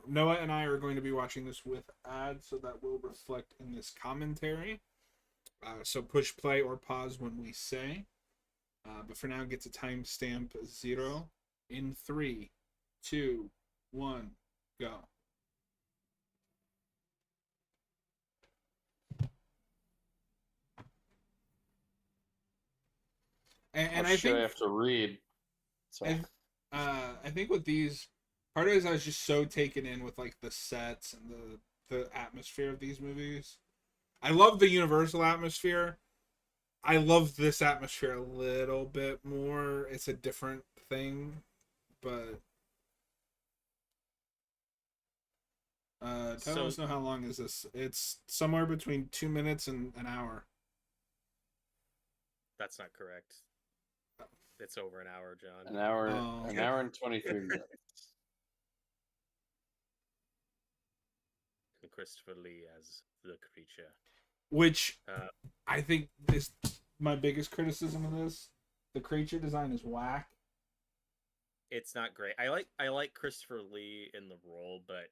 Noah and I are going to be watching this with ads, so that will reflect in this commentary. So push play or pause when we say. But for now, get to timestamp 0 in 3, 2, 1, go. How And much should I have to read? So I think with these, part of it is I was just so taken in with like the sets and the atmosphere of these movies. I love the Universal atmosphere. I love this atmosphere a little bit more. It's a different thing, but Tyler So wants to know how long is this? It's somewhere between 2 minutes and an hour. that's not correct. It's over an hour, John. Oh, an hour and 23 minutes. And Christopher Lee as the creature. which Uh, I think is my biggest criticism of this. The creature design is whack. it's not great. I like Christopher Lee in the role, but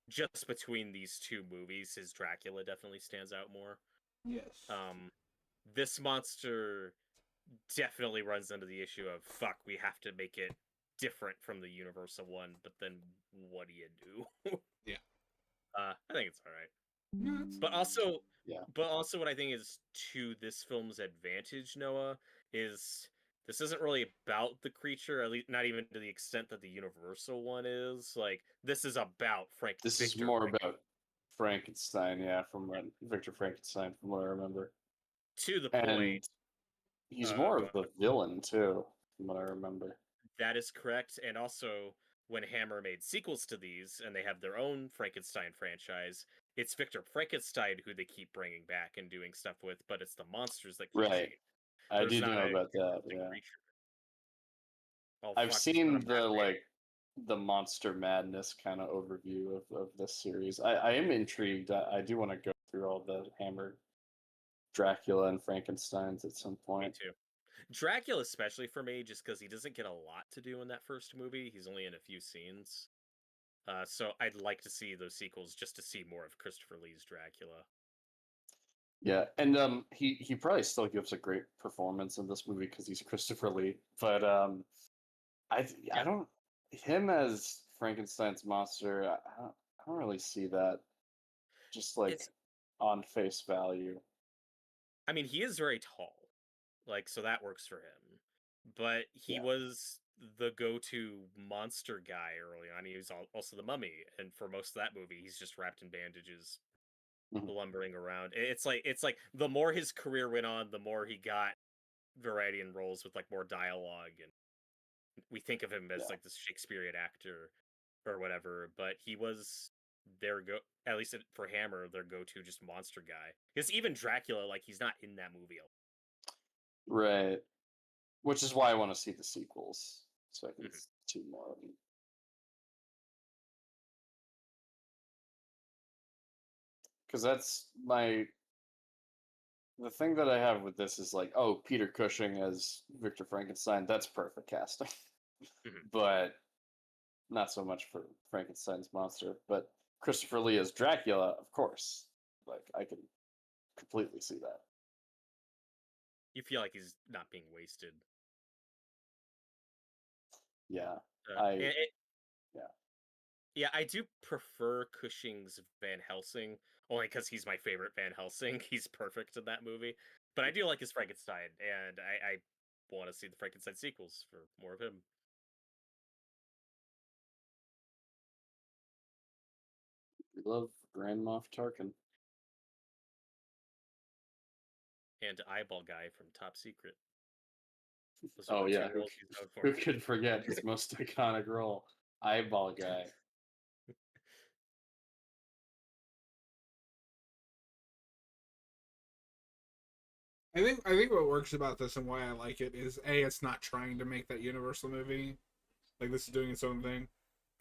just between these two movies, his Dracula definitely stands out more. Yes. This monster definitely runs into the issue of fuck, we have to make it different from the Universal one, but then what do you do? Yeah. I think it's all right. No, But also, Yeah. what I think is to this film's advantage, Noah, is this isn't really about the creature, at least not even to the extent that the Universal one is. Like this is about This is Victor more about Frankenstein, yeah, from Victor Frankenstein, from what I remember. to the And point. he's more Go of the villain, too, from what I remember. That is correct. And also, when Hammer made sequels to these and they have their own Frankenstein franchise, it's Victor Frankenstein who they keep bringing back and doing stuff with, but it's the monsters that keep Right. changing. I There's did not know a about that, consistent yeah. creature. Oh I've fuck, he's got a seen the, mask man. the Monster Madness kind of overview of this series. I am intrigued. I do want to go through all the Hammer Dracula and Frankensteins at some Me point. too. Dracula, especially for me, just because he doesn't get a lot to do in that first movie. He's only in a few scenes. So I'd like to see those sequels just to see more of Christopher Lee's Dracula. Yeah, and he probably still gives a great performance in this movie because he's Christopher Lee. But I Yeah, don't him as Frankenstein's monster. I don't really see that just like it's. on face value. I mean, he is very tall, like so that works for him. But he Yeah. was the go-to monster guy early on. He was also the mummy, and for most of that movie, he's just wrapped in bandages, Mhm. lumbering around. It's like the more his career went on, the more he got variety in roles with like more dialogue, and we think of him as Yeah. like this Shakespearean actor or whatever. But he was their go, at least for Hammer, their go-to just monster guy. Because even Dracula, like he's not in that movie. Right. Which is why I want to see the sequels so I can Mhm. see more of them. Because that's the thing that I have with this is like, oh, Peter Cushing as Victor Frankenstein, that's perfect casting. Mhm. But not so much for Frankenstein's monster. But Christopher Lee as Dracula, of course. Like I can completely see that. You feel like he's not being wasted. Yeah. Uh, I and it, yeah. yeah, I do prefer Cushing's Van Helsing only because he's my favorite Van Helsing. He's perfect in that movie. But I do like his Frankenstein, and I want to see the Frankenstein sequels for more of him. We love Grand Moff Tarkin. And Eyeball Guy from Top Secret. Those are Oh the yeah, two roles he's known for. who could forget his most iconic role? Eyeball guy. I think what works about this and why I like it is a it's not trying to make that Universal movie. Like this is doing its own thing.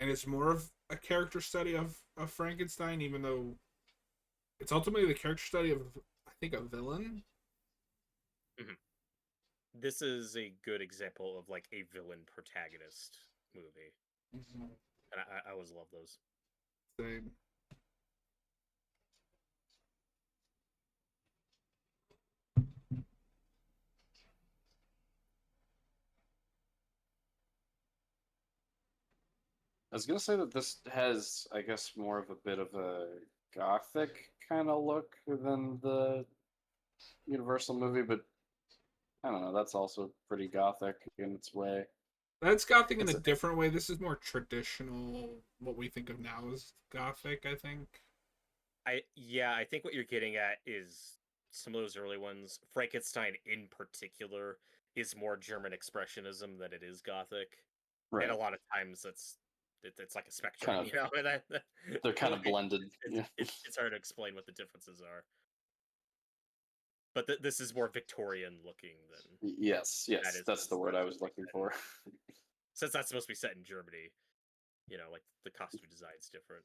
And it's more of a character study of Frankenstein, even though it's ultimately the character study of I think a villain. Mhm. This is a good example of like a villain protagonist movie. Mm-hmm. And I always love those. Same. I was gonna say that this has, I guess, more of a bit of a gothic kind of look than the Universal movie, but I don't know. That's also pretty gothic in its way. That's gothic in a It's different way. This is more traditional, what we think of now as gothic, I think. I think what you're getting at is some of those early ones. Frankenstein in particular is more German expressionism than it is Gothic, and a right, lot of times it's like a spectrum, kind of. you know. And They're kind of like, blended. Yeah. it's hard to explain what the differences are. But this is more Victorian looking than Yes, that yes, is that's the word I was looking and for. since that's supposed to be set in Germany, like the costume design's different.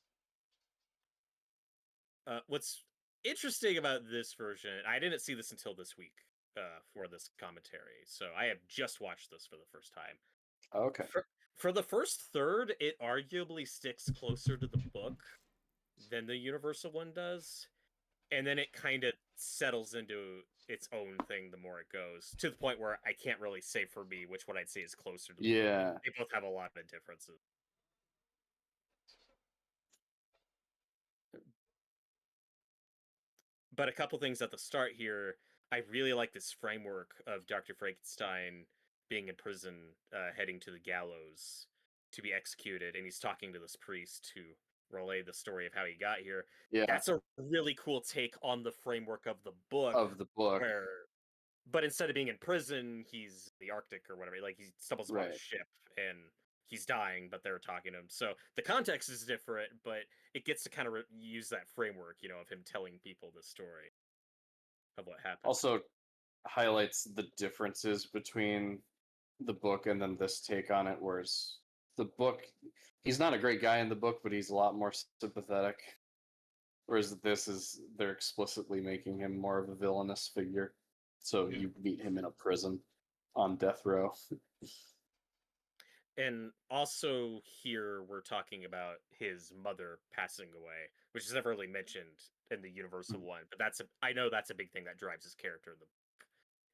What's interesting about this version, I didn't see this until this week for this commentary, so I have just watched this for the first time. Okay. For the first third, it arguably sticks closer to the book than the Universal one does, and then it kind of settles into its own thing the more it goes, to the point where I can't really say for me which one I'd say is closer to the book. Yeah. They both have a lot of differences. But a couple things at the start here. I really like this framework of Dr. Frankenstein being in prison, heading to the gallows to be executed, and he's talking to this priest to relay the story of how he got here. Yeah. That's a really cool take on the framework of the book, Of the book. where, but instead of being in prison, he's in the Arctic or whatever. Like he stumbles upon a Right. ship and he's dying, but they're talking to him. So the context is different, but it gets to kind of use that framework, of him telling people the story of what happened. Also highlights the differences between the book and then this take on it, whereas the book, he's not a great guy in the book, but he's a lot more sympathetic. Whereas this is, they're explicitly making him more of a villainous figure. So Yeah. you meet him in a prison on death row. And also here we're talking about his mother passing away, which is never really mentioned in the Universal one, but I know that's a big thing that drives his character in the book,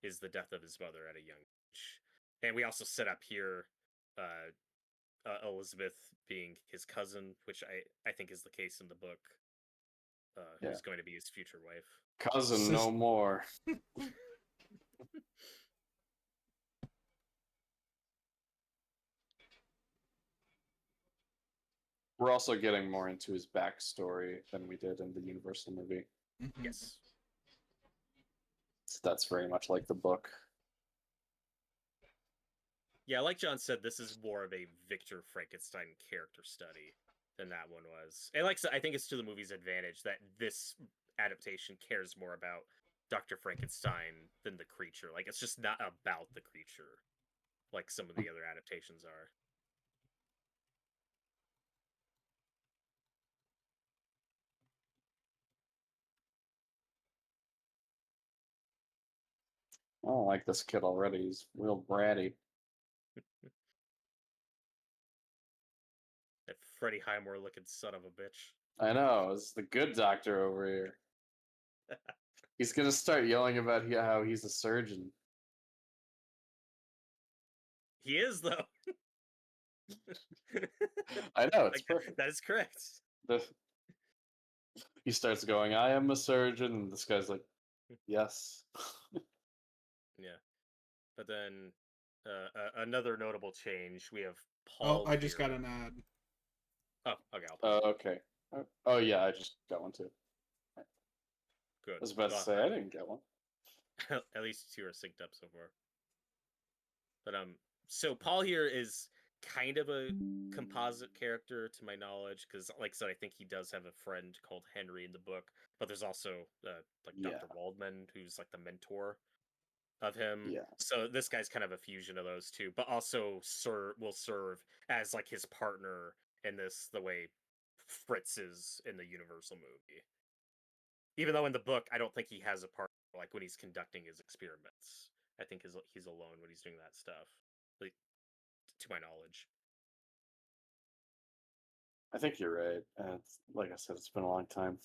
is the death of his mother at a young age. And we also set up here uh, Elizabeth being his cousin, which I think is the case in the book, Yeah. who's going to be his future wife. Cousin no more. We're also getting more into his backstory than we did in the Universal movie. Mhm. Yes. So that's very much like the book. Yeah, like John said, this is more of a Victor Frankenstein character study than that one was. And like I said, I think it's to the movie's advantage that this adaptation cares more about Dr. Frankenstein than the creature. Like, it's just not about the creature like some of the other adaptations are. I don't like this kid already. He's real bratty. That Freddie Highmore looking son of a bitch. I know. It's the good doctor over here. He's gonna start yelling about how he's a surgeon. He is, though. I know, it's Like, perfect. that is correct. He starts going, I am a surgeon, and this guy's like, yes. Yeah. But then another notable change, we have Oh, Paul I just here. got an ad. Oh, okay, I'll pause. Okay. Oh, yeah, I just got one too. I Good. was about to Well, say, I didn't get one. at least two are synced up so far. But so Paul here is kind of a composite character to my knowledge, because like I said, I think he does have a friend called Henry in the book, but there's also like Yeah. Dr. Waldman, who's like the mentor of him. Yeah. So this guy's kind of a fusion of those two, but also will serve as like his partner in this, the way Fritz is in the Universal movie. Even though in the book, I don't think he has a partner, like when he's conducting his experiments. I think he's alone when he's doing that stuff, like, to my knowledge. I think you're right. Like I said, it's been a long time.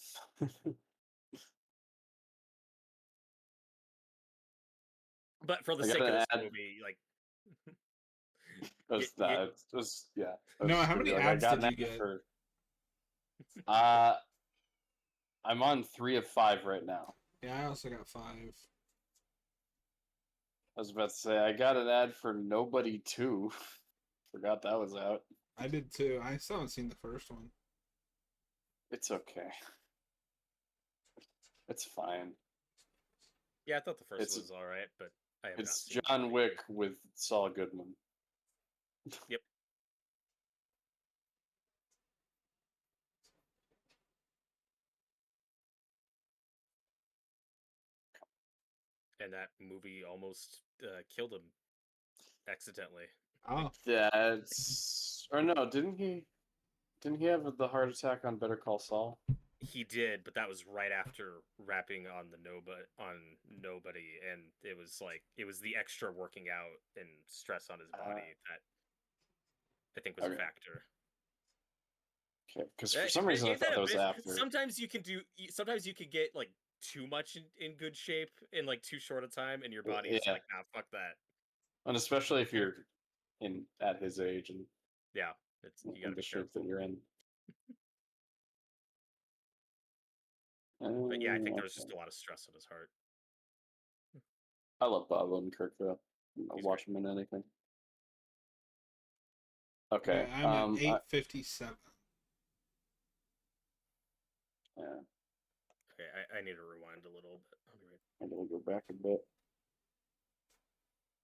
But for the I got sake of an this ad. movie, like, Was you, that? It was yeah. I was No, just how gonna be many like, I ads got did an you ad get? for. Uh, I'm on 3 of 5 right now. Yeah, I also got 5. I was about to say I got an ad for Nobody 2. Forgot that was out. I did too. I still haven't seen the first one. It's okay. It's fine. yeah, I thought the first It's one was all right, but I have not it's seen John the Wick with Saul Goodman. Yep. And that movie almost killed him accidentally. Oh, That's or no, didn't he? Didn't he have the heart attack on Better Call Saul? He did, but that was right after rapping on Nobody, and it was like it was the extra working out and stress on his body that I think was a Okay. factor. Okay, because for some reason I thought that was after. Sometimes you can do. Sometimes you can get like too much in good shape in like too short a time, and your body is Yeah, like, nah, fuck that. and especially if you're in at his age and Yeah, you got in to the be shape that careful. you're in. But yeah, I think there was Okay. just a lot of stress on his heart. I love Bob Odenkirk though. I'll He's watch great. him in anything. okay. Okay. I'm at 857. Yeah, Okay, I need to rewind a little bit. I'll be right. I'm gonna go back a bit.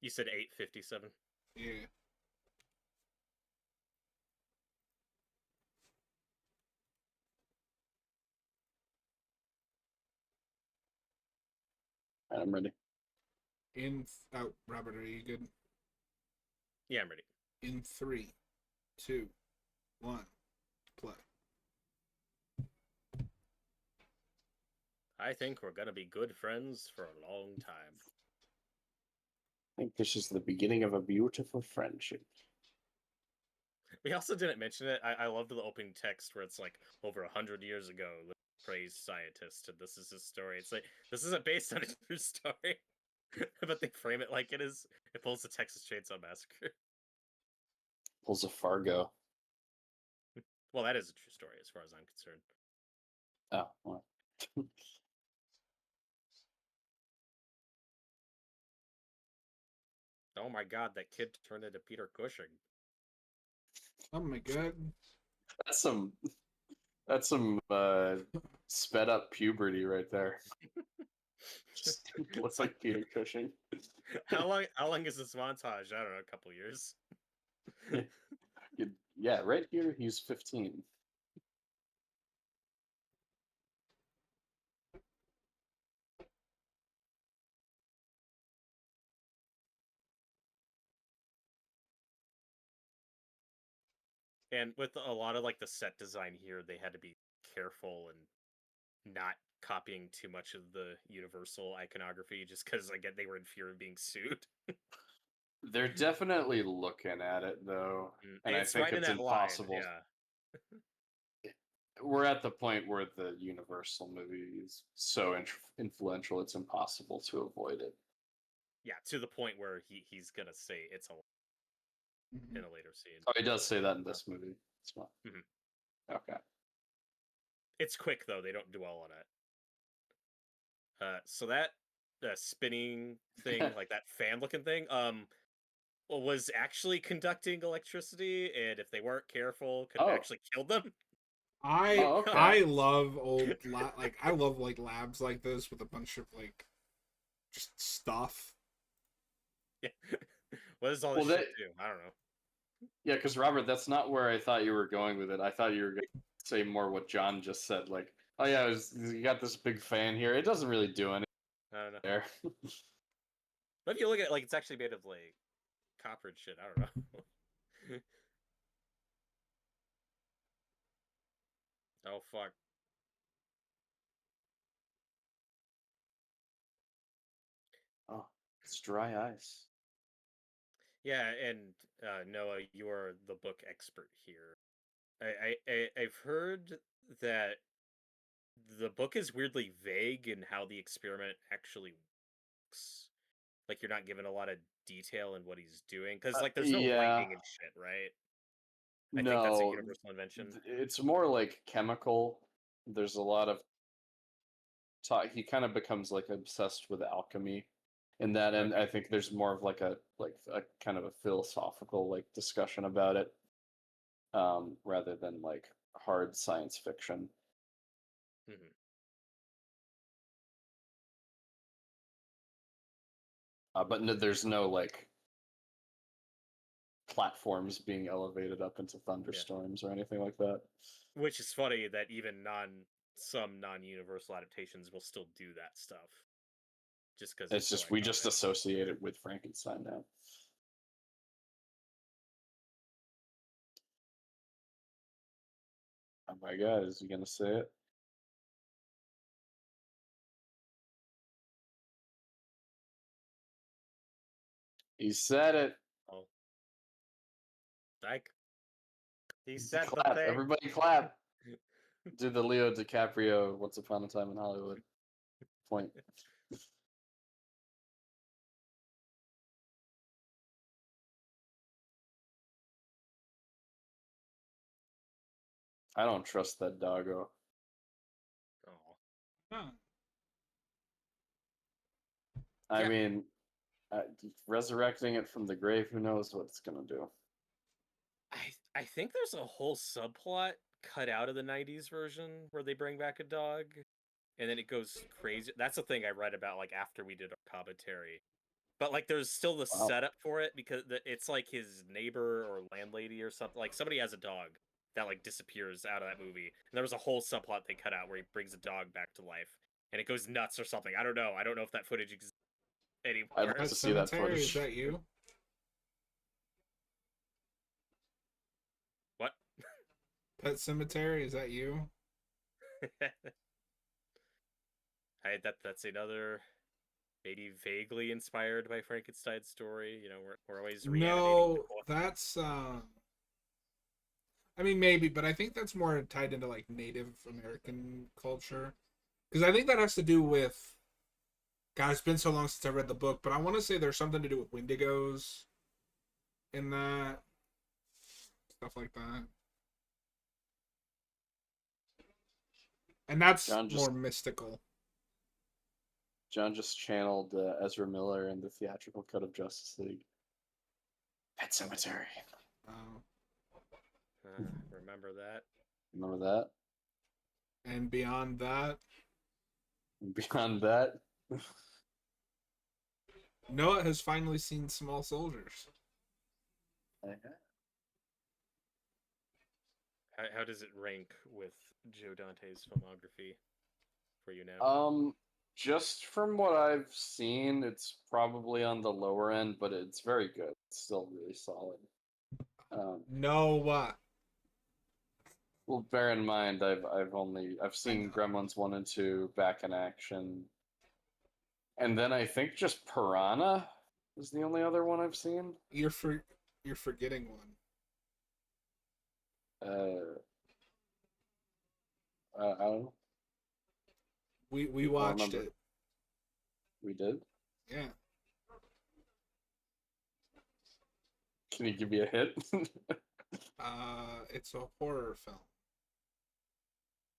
You said 8:57. Yeah. I'm ready. Oh, Robert, are you good? Yeah, I'm ready. In 3, 2, 1, play. I think we're gonna be good friends for a long time. I think this is the beginning of a beautiful friendship. We also didn't mention it. I love the opening text where it's like over 100 years ago, the praised scientist, and this is his story. It's like this isn't based on a true story, but they frame it like it is. It pulls the Texas Chainsaw Massacre. Pulls a Fargo. Well, that is a true story as far as I'm concerned. Oh, well. Oh my god, that kid turned into Peter Cushing. Oh my god. That's some sped up puberty right there. Just looks like Peter Cushing. How long is this montage? I don't know, a couple years. Yeah, right here he's 15. And with a lot of like the set design here, they had to be careful and not copying too much of the Universal iconography, just because again they were in fear of being sued. They're definitely looking at it though, and I It's think right in it's that line, impossible. yeah. We're at the point where the Universal movie is so influential, it's impossible to avoid it. Yeah, to the point where he's gonna say it's a Mm-hmm. in a later scene. Oh, he does say that in this movie. It's fine. Okay. It's quick though; they don't dwell on it. So that spinning thing, like that fan-looking thing, was actually conducting electricity, and if they weren't careful, could have Oh. actually killed them. Okay. I love I love like labs like this with a bunch of like just stuff. Yeah. What does all this shit do? I don't know. Yeah, because Robert, that's not where I thought you were going with it. I thought you were going to say more what John just said, like, oh yeah, you got this big fan here. It doesn't really do anything I don't know. there. But if you look at it, like, it's actually made of like copper and shit. I don't know. Oh fuck. Oh, it's dry ice. Yeah, and Noah, you are the book expert here. I've heard that the book is weirdly vague in how the experiment actually works. Like you're not given a lot of detail in what he's doing because like there's no Yeah, lightning and shit, right? I think that's a no, universal invention. it's more like chemical. There's a lot of talk. He kind of becomes like obsessed with alchemy in that, and Okay. I think there's more of like a kind of a philosophical like discussion about it, rather than like hard science fiction. Hmm. But no, there's no like platforms being elevated up into Yeah. thunderstorms or anything like that. Which is funny that even some non-universal adaptations will still do that stuff just because It's it's just like, we oh just man. associate it with Frankenstein now. Oh my god, is he gonna say it? He said it. Oh, like he said the Clap, thing. everybody clap. Do the Leo DiCaprio Once Upon a Time in Hollywood point. I don't trust that doggo. Oh, Huh. I yeah. mean, uh, resurrecting it from the grave, who knows what it's gonna do? I think there's a whole subplot cut out of the '90s version where they bring back a dog, and then it goes crazy. That's the thing I read about like after we did our commentary. But like, there's still the Wow. setup for it because it's like his neighbor or landlady or something. Like somebody has a dog that like disappears out of that movie, and there was a whole subplot they cut out where he brings a dog back to life, and it goes nuts or something. I don't know. I don't know if that footage exists I'd anymore. like Pet to see that Cemetery, is footage. that you? What? Pet Cemetery, is that you? That's another maybe vaguely inspired by Frankenstein's story. You know, we're always reanimating the No, that's I mean maybe, but I think that's more tied into like Native American culture. Because I think that has to do with God, it's been so long since I read the book, but I want to say there's something to do with Wendigos in that stuff like that. And that's John more just mystical. John just channeled Ezra Miller in the theatrical cut of Justice League. Pet Cemetery. Uh, remember that. Remember that? and beyond that, And beyond that, Noah has finally seen Small Soldiers. How does it rank with Joe Dante's filmography for you now? just from what I've seen, it's probably on the lower end, but it's very good. It's still really solid. Noah. Well, bear in mind, I've I seen know. Gremlins 1 and 2 back in action, and then I think just Piranha is the only other one I've seen. You're forgetting one. Uh, I don't know. We I don't watched remember. it. We did. Yeah. Can you give me a hint? It's a horror film.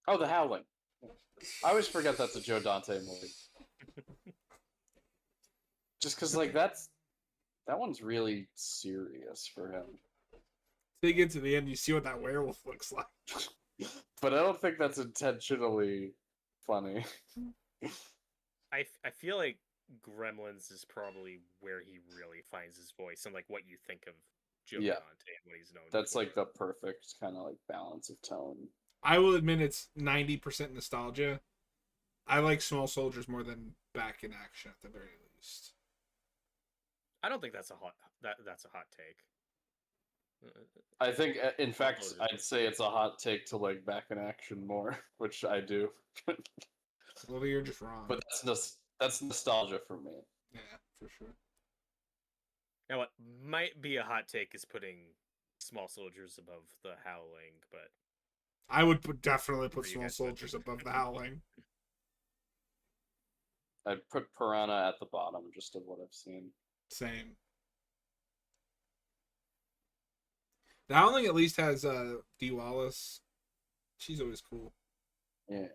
Oh, The Howling. I always forget that's a Joe Dante movie. Just because, like, that one's really serious for him. So you get to the end, you see what that werewolf looks like. But I don't think that's intentionally funny. I feel like Gremlins is probably where he really finds his voice and like what you think of Joe Yeah, Dante and what he's known that's for. like the perfect kind of like balance of tone. I will admit it's 90% nostalgia. I like Small Soldiers more than Back in Action at the very least. I don't think that's that's a hot take. I think, in Small fact, Soldiers I'd say it's a hot take to like Back in Action more, which I do. Well, you're just wrong. But that's nostalgia for me. Yeah, for sure. Now, what might be a hot take is putting Small Soldiers above The Howling, but I would definitely put you Small guys Soldiers above The Howling. I'd put Piranha at the bottom, just of what I've seen. Same. The Howling at least has Dee Wallace. She's always cool. Yeah.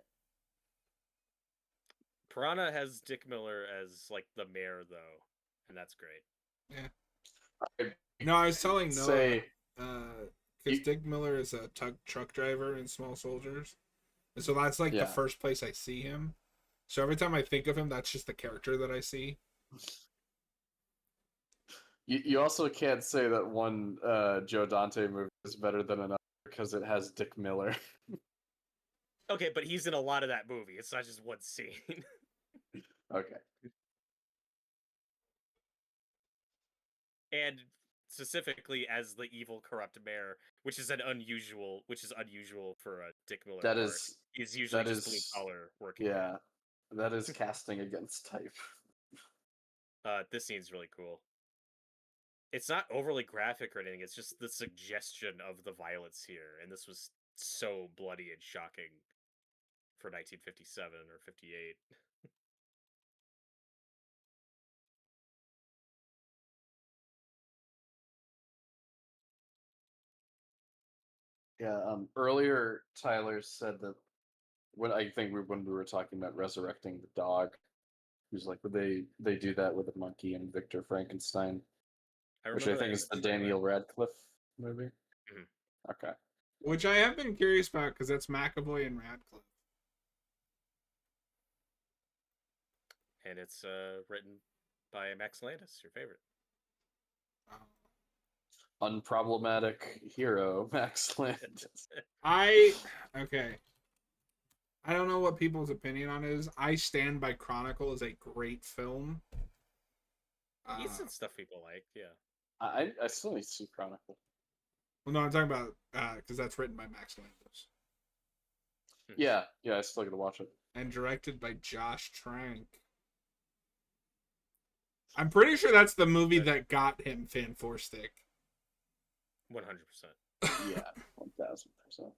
Piranha has Dick Miller as like the mayor though, and that's great. Yeah. No, I was telling Noah, Say, because Dick Miller is a truck driver in Small Soldiers, and so that's like the yeah. first place I see him. So every time I think of him, that's just the character that I see. You also can't say that one Joe Dante movie is better than another because it has Dick Miller. Okay, but he's in a lot of that movie. It's not just one scene. Okay. And specifically as the evil, corrupt mayor, which is unusual for a Dick Miller That part. is He's usually that just blue is collar working. yeah. That is casting against type. This scene's really cool. It's not overly graphic or anything. It's just the suggestion of the violence here, and this was so bloody and shocking for 1957 or 58. Yeah. Earlier, Tyler said that when we were talking about resurrecting the dog, he was like, "Would they do that with a monkey and Victor Frankenstein?" Which I think is the Daniel Radcliffe movie. Mhm. Okay. Which I have been curious about because that's McAvoy and Radcliffe. And it's written by Max Landis, your favorite. Unproblematic hero, Max Landis. Okay. I don't know what people's opinion on it is. I stand by Chronicle as a great film. He's some stuff people like, yeah. I still need to see Chronicle. Well, no, I'm talking about because that's written by Max Landis. Yeah, I still gotta watch it. And directed by Josh Trank. I'm pretty sure that's the movie that got him Fan Four Stick. 100%. Yeah, 1000%.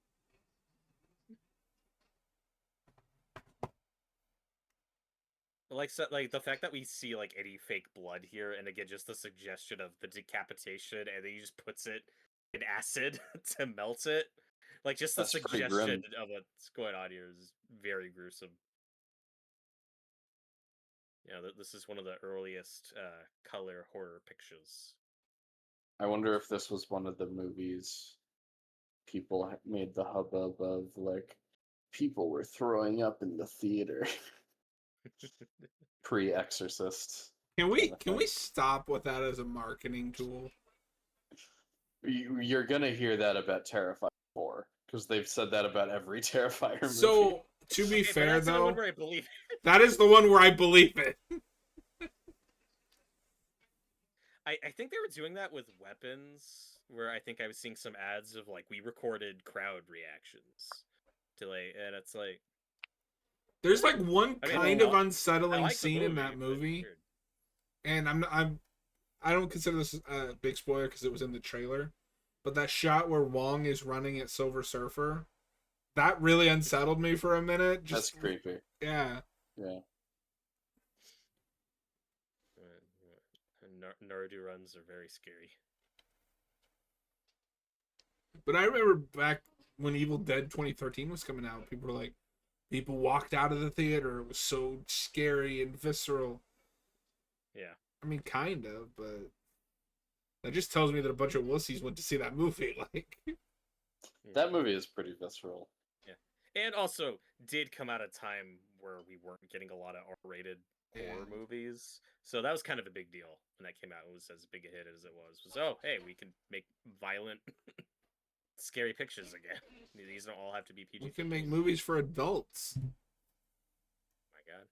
Like the fact that we see like any fake blood here, and again just the suggestion of the decapitation, and then he just puts it in acid to melt it. Like just the That's pretty suggestion grim. of what's going on here is very gruesome. This is one of the earliest color horror pictures. I wonder if this was one of the movies people made the hubbub of, like, people were throwing up in the theater. Pre-Exorcist. Can we stop with that as a marketing tool? You're gonna hear that about Terrifier 4 because they've said that about every Terrifier movie. So to be fair, that's though, the one where I believe it. that is the one where I believe it. I think they were doing that with weapons, where I think I was seeing some ads of like we recorded crowd reactions to and it's like there's like one kind of unsettling like scene in that movie, and I don't consider this a big spoiler because it was in the trailer, but that shot where Wong is running at Silver Surfer, that really unsettled me for a minute. That's creepy. Yeah. Yeah. Naruto runs are very scary. But I remember back when Evil Dead 2013 was coming out, people were like, people walked out of the theater. It was so scary and visceral. Yeah. I mean, kind of, but that just tells me that a bunch of wussies went to see that movie. Like, that movie is pretty visceral. Yeah. And also did come out at a time where we weren't getting a lot of R-rated horror movies. So that was kind of a big deal when that came out. It was as big a hit as it was, hey, we can make violent scary pictures again. These don't all have to be PG. We can make movies for adults. My God.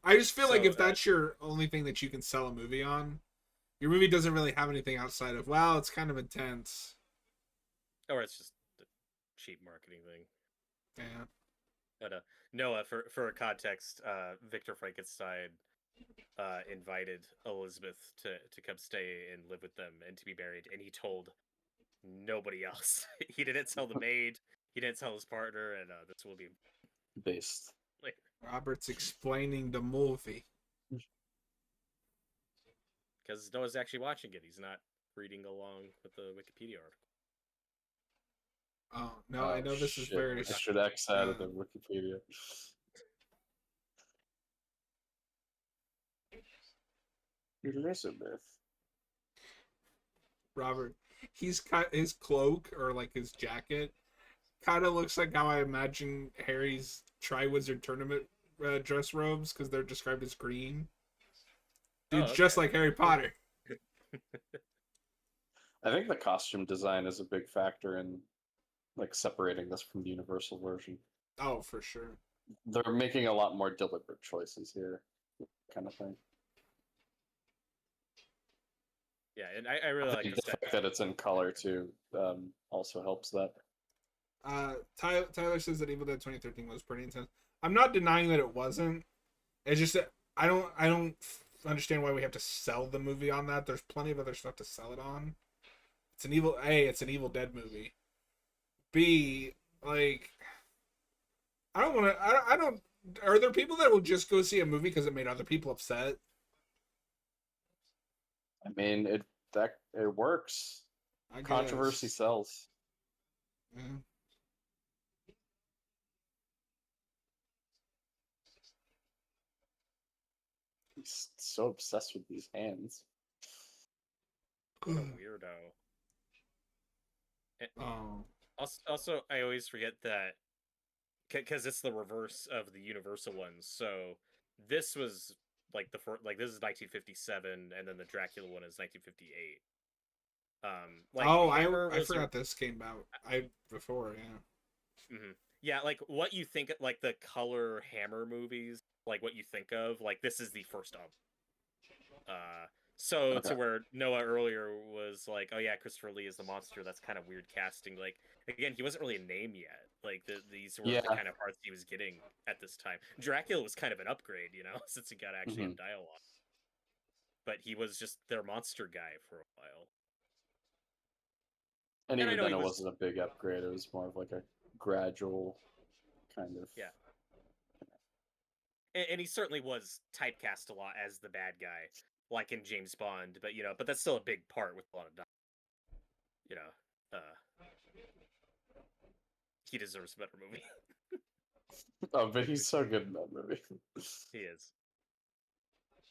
I just feel like if that's your only thing that you can sell a movie on, your movie doesn't really have anything outside of, well, it's kind of intense. Or it's just a cheap marketing thing. Yeah. But Noah, for context, Victor Frankenstein invited Elizabeth to come stay and live with them and to be married, and he told nobody else. He didn't tell the maid. He didn't tell his partner, and this will be Based. later. Robert's explaining the movie. Because Noah's actually watching it. He's not reading along with the Wikipedia article. Oh no, I know this is shit. very. I should X out of the Wikipedia. Elizabeth. Robert. He's cut his cloak or like his jacket. Kind of looks like how I imagine Harry's Triwizard Tournament dress robes because they're described as green. Dude's just like Harry Potter. I think the costume design is a big factor in like separating this from the Universal version. Oh, for sure. They're making a lot more deliberate choices here, kind of thing. Yeah, and I really like the fact that it's in color too also helps that. Tyler says that Evil Dead 2013 was pretty intense. I'm not denying that it wasn't. It's just that I don't understand why we have to sell the movie on that. There's plenty of other stuff to sell it on. It's an Evil Dead movie. B, like, I don't want to. I don't. Are there people that will just go see a movie because it made other people upset? I mean, it works. I Controversy guess. sells. Yeah. He's so obsessed with these hands. What a weirdo. Oh. Also, I always forget that because it's the reverse of the Universal ones. So this was like the first, like this is 1957, and then the Dracula one is 1958. Like I forgot this came out. Before, yeah. Mm-hmm. Yeah, like what you think, like the color Hammer movies, like what you think of, like this is the first of. So Okay. to where Noah earlier was like, oh yeah, Christopher Lee is the monster. That's kind of weird casting. Like again, he wasn't really a name yet. Like these were the kind of parts he was getting at this time. Dracula was kind of an upgrade, you know, since he got actually have dialogue. But he was just their monster guy for a while. And even then, it wasn't a big upgrade. It was more of like a gradual kind of. Yeah. And he certainly was typecast a lot as the bad guy, like in James Bond. But you know, but that's still a big part with a lot of dialogue. You know, he deserves a better movie. Oh, but he's so good in that movie. He is.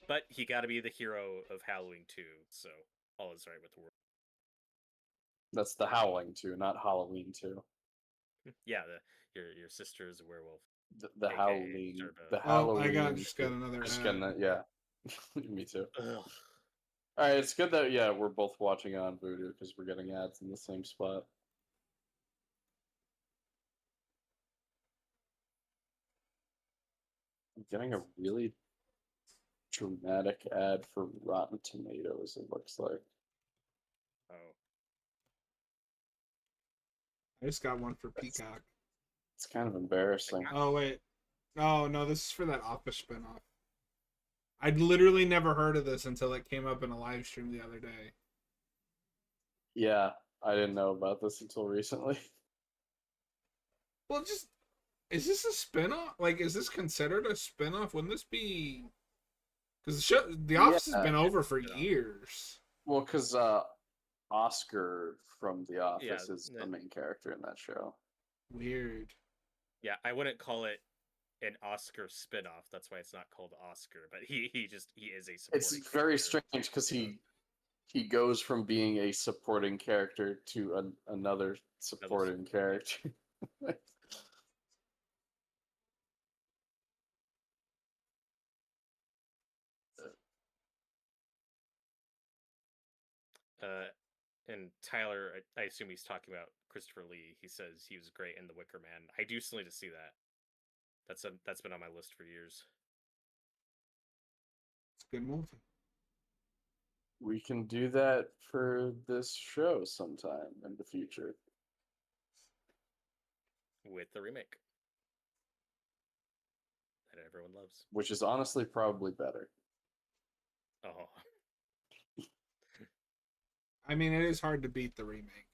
But he got to be the hero of Halloween 2, so all is right with the world. That's the Howling 2, not Halloween 2. Yeah, your sister is a werewolf. The Halloween. The Halloween. I just got another. Just getting that, yeah. Me too. Ugh. All right, it's good that we're both watching it on Vudu because we're getting ads in the same spot. I'm getting a really dramatic ad for Rotten Tomatoes. It looks like. Oh. I just got one for Peacock. It's kind of embarrassing. Oh wait, oh no, this is for that Office spinoff. I'd literally never heard of this until it came up in a live stream the other day. Yeah, I didn't know about this until recently. Well, is this a spinoff? Like, is this considered a spinoff? Wouldn't this be? Because the Office has been over for years. Well, because Oscar from The Office is the main character in that show. Weird. Yeah, I wouldn't call it an Oscar spinoff. That's why it's not called Oscar. But he is a supporting. It's very strange because he goes from being a supporting character to another supporting character. And Tyler, I assume he's talking about Christopher Lee. He says he was great in The Wicker Man. I do still need to see that. That's been on my list for years. It's a good movie. We can do that for this show sometime in the future. With the remake. That everyone loves. Which is honestly probably better. Oh, I mean, it is hard to beat the remake.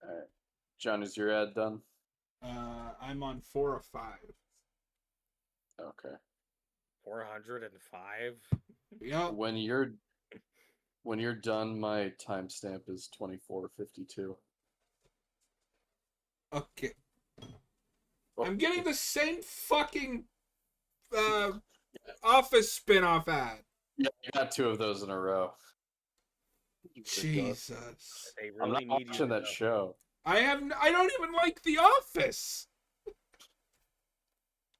All right. John, is your ad done? I'm on 4 of 5. Okay. 405. Yep. When you're done, my timestamp is 24:52. Okay. Oh, I'm getting the same fucking Office spin-off ad. yeah, you got 2 of those in a row. Ridiculous. Jesus. They I'm really not need you watching to that know. show. I don't even like The Office.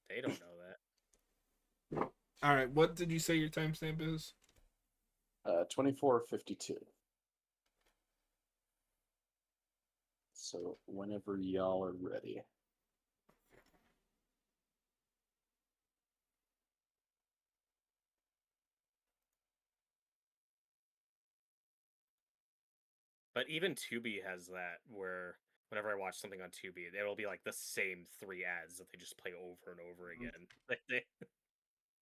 They don't know that. All right, what did you say your timestamp is? 24:52. So whenever y'all are ready. But even Tubi has that where whenever I watch something on Tubi, it'll be like the same 3 ads that they just play over and over again. Like they,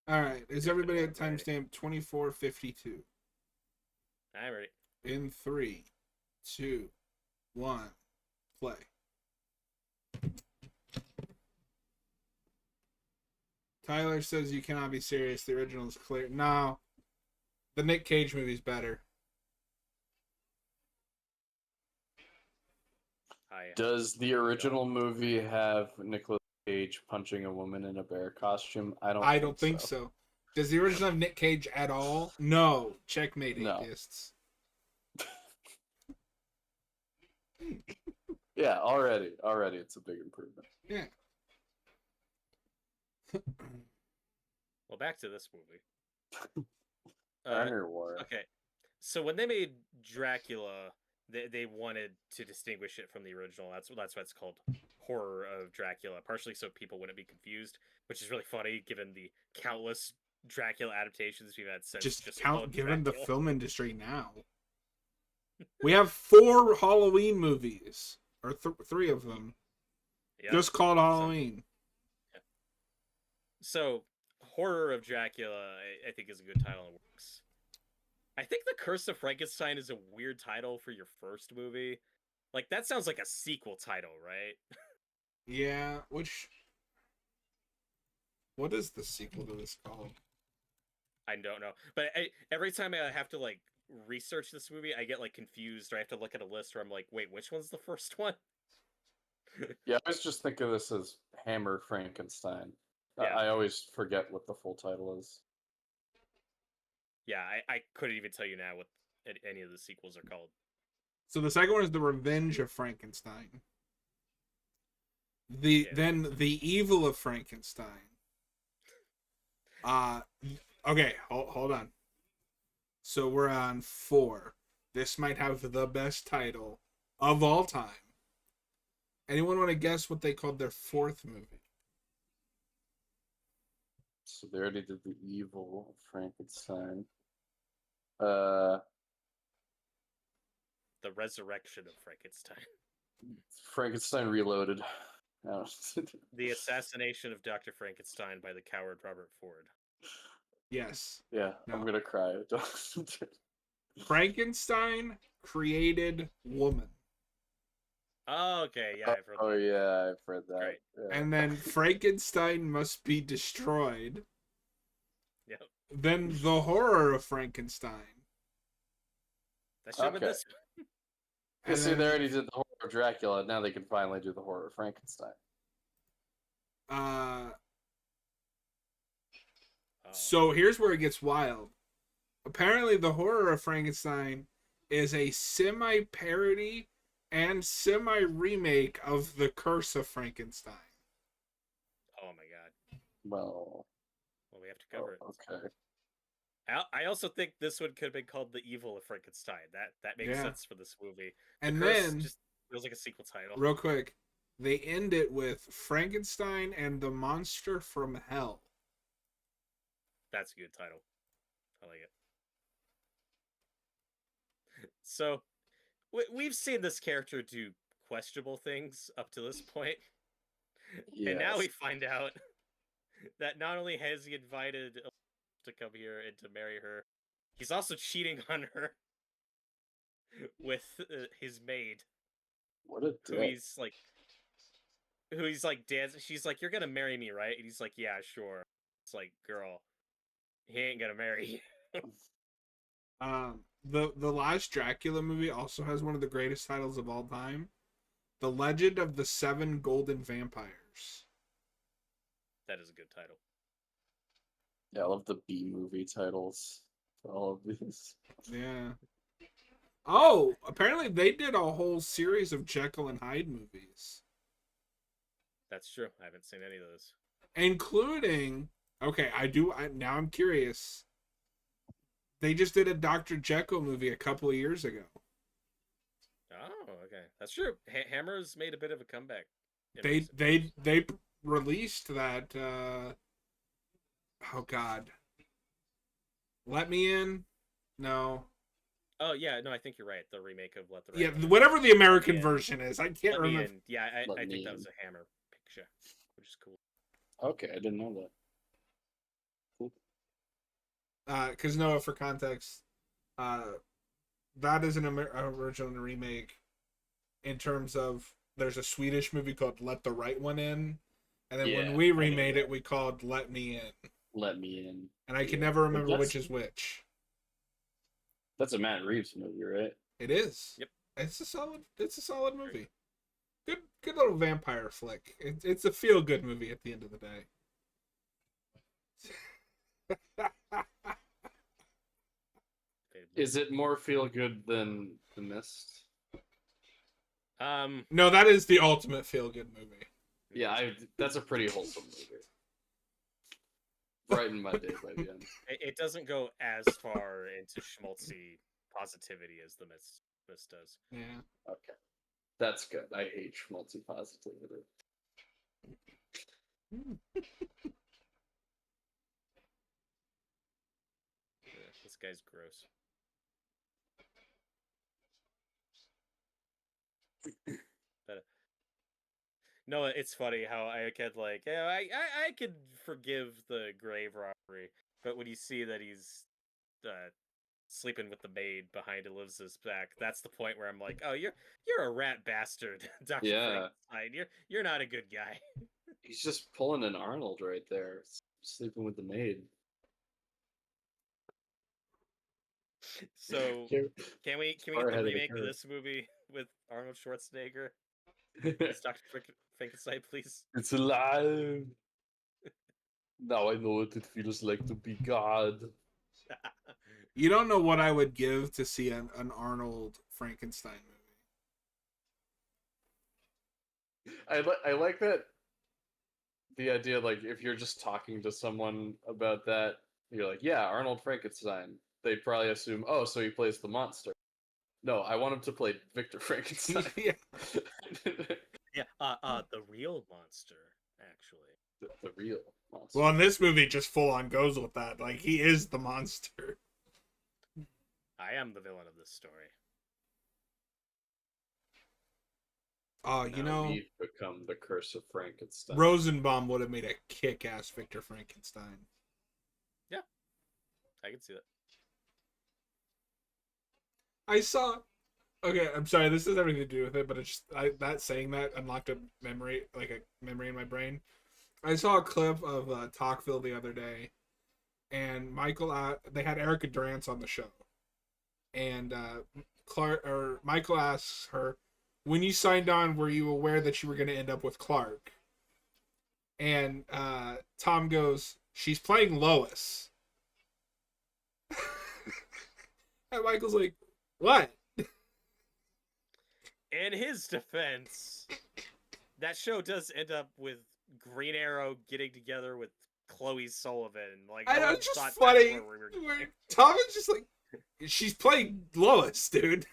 All right, is Yeah, everybody at variety. timestamp 24:52? I'm ready. In 3, 2, 1, play. Tyler says you cannot be serious. The original is clear. No, the Nick Cage movie's better. Does the original movie have Nicolas Cage punching a woman in a bear costume? I don't think so. Does the original have Nick Cage at all? No. Checkmate, No. atheists. Yeah, already it's a big improvement. Yeah. Well, back to this movie. Underwater. Okay, so when they made Dracula, they wanted to distinguish it from the original. That's why it's called Horror of Dracula, partially so people wouldn't be confused, which is really funny given the countless Dracula adaptations we've had since. Just count called given the Dracula. film industry now. We have 4 Halloween movies, or 3 of them, Yep. just called Halloween. So, Horror of Dracula, I think, is a good title and works. I think The Curse of Frankenstein is a weird title for your first movie. Like, that sounds like a sequel title, right? Yeah, what is the sequel to this called? I don't know. But every time I have to, like, research this movie, I get, like, confused, or I have to look at a list where I'm like, wait, which one's the first one? Yeah, I always just think of this as Hammer Frankenstein. Yeah. I always forget what the full title is. Yeah, I couldn't even tell you now what any of the sequels are called. So the second one is The Revenge of Frankenstein. Then The Evil of Frankenstein. Okay, hold on. So we're on 4. This might have the best title of all time. Anyone want to guess what they called their 4th movie? So they already did the Evil of Frankenstein. The Resurrection of Frankenstein. Frankenstein Reloaded. The Assassination of Dr. Frankenstein by the coward Robert Ford. Yes. Yeah, No. I'm gonna cry. Frankenstein created woman. Oh, okay, yeah, I've heard that. Yeah, I've read that. Great. Yeah. And then Frankenstein must be destroyed. Yep. Then The Horror of Frankenstein. That should have been this. Yeah, see, they already did the Horror of Dracula. Now they can finally do the Horror of Frankenstein. So here's where it gets wild. Apparently, The Horror of Frankenstein is a semi-parody and semi-remake of The Curse of Frankenstein. Oh my god. Well, we have to cover it. Okay. I also think this one could have been called The Evil of Frankenstein. That makes sense for this movie. And Curse then just feels like a sequel title. Real quick, they end it with Frankenstein and the Monster from Hell. That's a good title. I like it. So, we've seen this character do questionable things up to this point. Yes. And now we find out that not only has he invited to come here and to marry her. He's also cheating on her with his maid, What a who dick. he's like dancing. She's like, "You're gonna marry me, right?" And he's like, "Yeah, sure." It's like, girl, he ain't gonna marry you. The last Dracula movie also has one of the greatest titles of all time, The Legend of the Seven Golden Vampires. That is a good title. Yeah, I love the B movie titles for all of these. Yeah. Oh, apparently they did a whole series of Jekyll and Hyde movies, That's true. I haven't seen any of those. including. Okay, now I'm curious. They just did a Dr. Jekyll movie a couple of years ago. Oh, okay, that's true. Hammer's made a bit of a comeback. in They recent they years. they released that. Oh God. Let Me In. No. Oh yeah, no, I think you're right. The remake of Let the Right Yeah, One In. whatever the Let American Me In. version is, I can't Let Me remember. In. Yeah, Let I Me think that In. was a Hammer picture, which is cool. Okay, I didn't know that. Cool. Because no, for context, that is an original remake. In terms of, there's a Swedish movie called Let the Right One In, and then when Yeah, we I know remade that. it, we called Let Me In, Let Me In. and I can Yeah. never But remember which is which. That's a Matt Reeves movie, right? It is. Yep. It's a solid movie. Good little vampire flick. It's a feel good movie at the end of the day. Is it more feel good than The Mist? No, that is the ultimate feel good movie. Yeah, that's a pretty wholesome movie. Brightened my day by the end. It doesn't go as far into schmaltzy positivity as the Mist does. Yeah. Okay. That's good. I hate schmaltzy positivity. Yeah, this guy's gross. But, no, it's funny how I could I could forgive the grave robbery, but when you see that he's sleeping with the maid behind Elizabeth's back, that's the point where I'm like, oh, you're a rat bastard, Dr. Yeah. Frankenstein. You're not a good guy. He's just pulling an Arnold right there, sleeping with the maid. So can we Far get the ahead of the remake of curve. this movie with Arnold Schwarzenegger as Dr. Frankenstein, please? It's alive. Now I know what it feels like to be God. You don't know what I would give to see an Arnold Frankenstein movie. I like that. The idea, like, if you're just talking to someone about that, you're like, yeah, Arnold Frankenstein. They'd probably assume, oh, so he plays the monster. No, I want him to play Victor Frankenstein. Yeah. Yeah, the real monster, actually. The real monster. Well, in this movie, just full on goes with that. Like, he is the monster. I am the villain of this story. Oh, you Now know, we've become the Curse of Frankenstein. Rosenbaum would have made a kick-ass Victor Frankenstein. Yeah, I can see that. I saw. Okay, I'm sorry. This has everything to do with it, but it's just saying that unlocked a memory, like a memory in my brain. I saw a clip of Talkville the other day, and they had Erica Durance on the show, and Michael asks her, "When you signed on, were you aware that you were going to end up with Clark?" And Tom goes, "She's playing Lois," and Michael's like, "What?" In his defense, that show does end up with Green Arrow getting together with Chloe Sullivan. Like, I no know, one it's just thought funny. that's where we were going. Tom is just like, she's playing Lois, dude.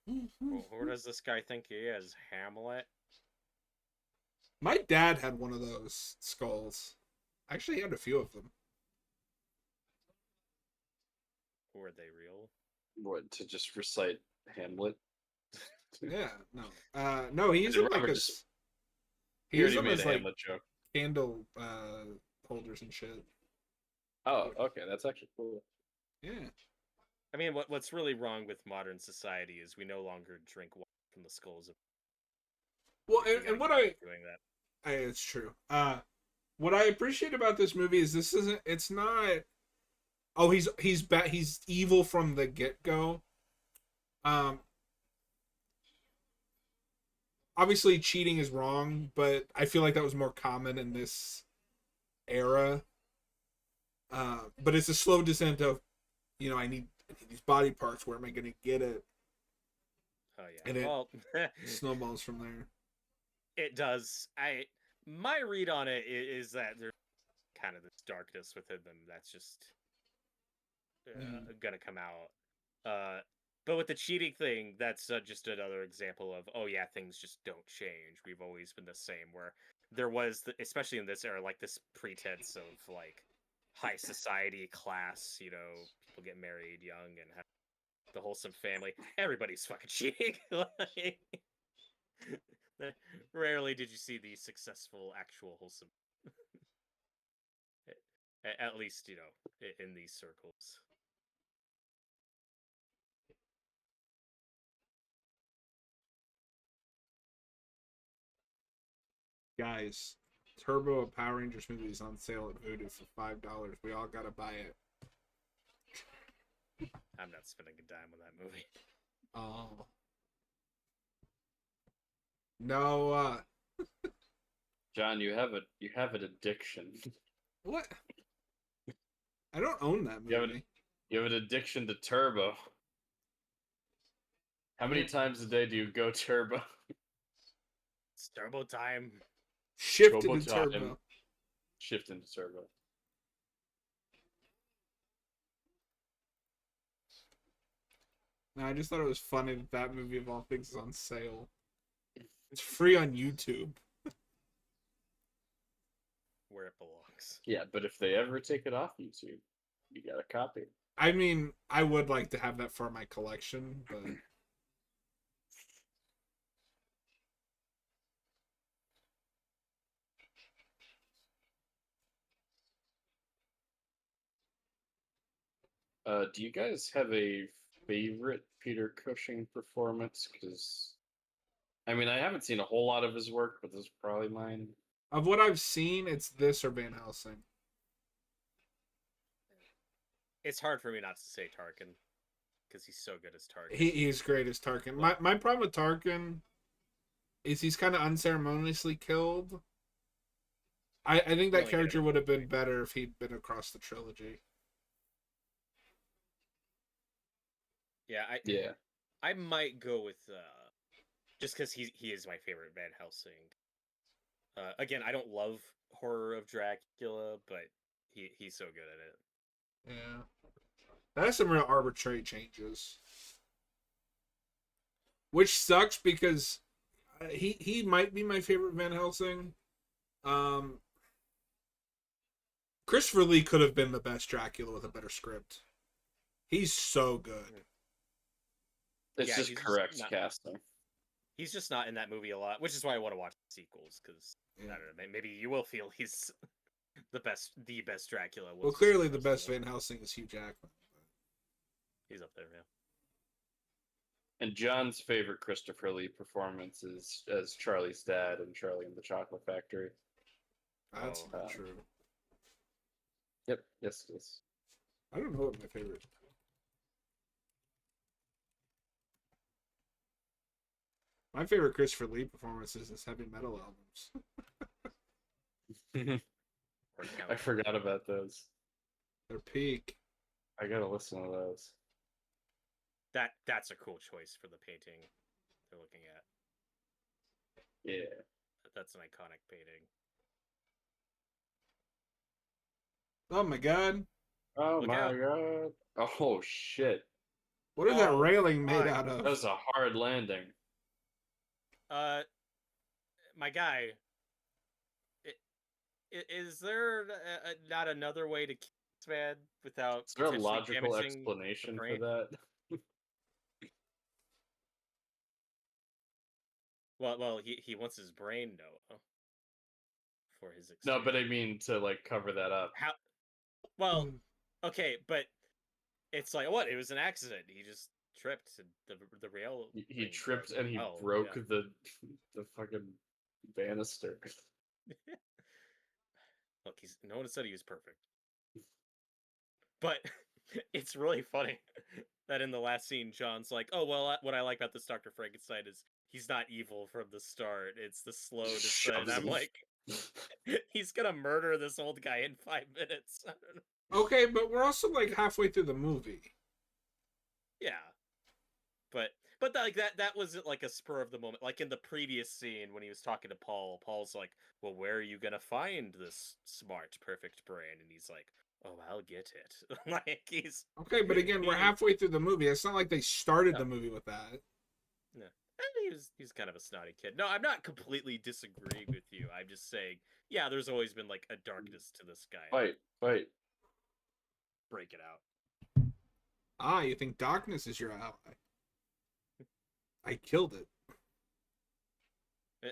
Well, who does this guy think he is? Hamlet? My dad had one of those skulls. Actually, he had a few of them. Were they real? What, to just recite Hamlet? Yeah, no. No, he used them like Robert a. just- He He used already them made as a like. Hamlet joke. candle holders and shit. Oh, okay, that's actually cool. Yeah. I mean, what's really wrong with modern society is we no longer drink water from the skulls of. Well, We gotta and what get back to doing that. it's true. What I appreciate about this movie is this isn't. It's not. Oh, he's bad. He's evil from the get go. Um, obviously cheating is wrong, but I feel like that was more common in this era. But it's a slow descent of, I need these body parts. Where am I going to get it? Oh yeah. And it Well, snowballs from there. it does. My read on it is that there's kind of this darkness within them that's just gonna come out. But with the cheating thing, that's just another example of, oh yeah, things just don't change. We've always been the same. Where there was, especially in this era, like this pretense of like high society class. People get married young and have the wholesome family. Everybody's fucking cheating. Like, rarely did you see the successful, actual wholesome. At least in these circles. Guys, Turbo of Power Rangers movie is on sale at Voodoo for $5. We all gotta buy it. I'm not spending a dime on that movie. Oh. No, John, you have an addiction. what? I don't own that You have movie. You have an addiction to Turbo. How many times a day do you go Turbo? It's turbo time. Shift Turbo into time. Turbo. Shift into Turbo. No, I just thought it was funny that movie of all things is on sale. It's free on YouTube. Where it belongs. Yeah, but if they ever take it off YouTube, you got a copy. I mean, I would like to have that for my collection, but Do you guys have a favorite Peter Cushing performance? Because, I mean, I haven't seen a whole lot of his work, but this is probably mine. of what I've seen, it's this or Van Helsing. It's hard for me not to say Tarkin, because he's so good as Tarkin. He's great as Tarkin. My problem with Tarkin is he's kind of unceremoniously killed. I think that character would have been better if he'd been across the trilogy. Yeah, I might go with just because he is my favorite Van Helsing. Again, I don't love Horror of Dracula, but he's so good at it. Yeah, that's some real arbitrary changes, which sucks because he might be my favorite Van Helsing. Christopher Lee could have been the best Dracula with a better script. He's so good. It's just correct casting. He's just not in that movie a lot, which is why I want to watch the sequels, because I don't know, maybe you will feel he's the best Dracula. Well, clearly the best Van Helsing is Hugh Jackman. He's up there, yeah. And John's favorite Christopher Lee performance is as Charlie's dad in Charlie and the Chocolate Factory. That's not true. Yep, yes, it is. I don't know what my favorite. My favorite Christopher Lee performance is his heavy metal albums. I forgot about those. They're peak. I gotta listen to those. That's a cool choice for the painting they're looking at. Yeah. That's an iconic painting. Oh my god. Oh my god. Oh shit. What is that railing made out of? That was a hard landing. My guy, is there not another way to kill this man without? Is there a logical explanation for that? Well, he wants his brain, no, for his No, exterior. but I mean to like cover that up. How? Well, Mm. okay, but it's like what? It was an accident. He just tripped. And the rail. He thing tripped broke. and he Oh, broke yeah. the fucking banister. Look, no one said he was perfect, but it's really funny that in the last scene, John's like, "Oh well, what I like about this Doctor Frankenstein is he's not evil from the start. It's the slow descent." Shoves I'm him. like, he's gonna murder this old guy in 5 minutes. I don't know. Okay, but we're also like halfway through the movie. Yeah, but that was like a spur of the moment. Like in the previous scene when he was talking to Paul, Paul's like, "Well, where are you gonna find this smart, perfect brain?" And he's like, "Oh, I'll get it." Like he's Okay, but again, we're he, halfway through the movie. It's not like they started no, the movie with that. no. And he's kind of a snotty kid. No, I'm not completely disagreeing with you. I'm just saying, yeah, there's always been like a darkness to this guy. Fight. Break it out. Ah, you think darkness is your ally? I killed it.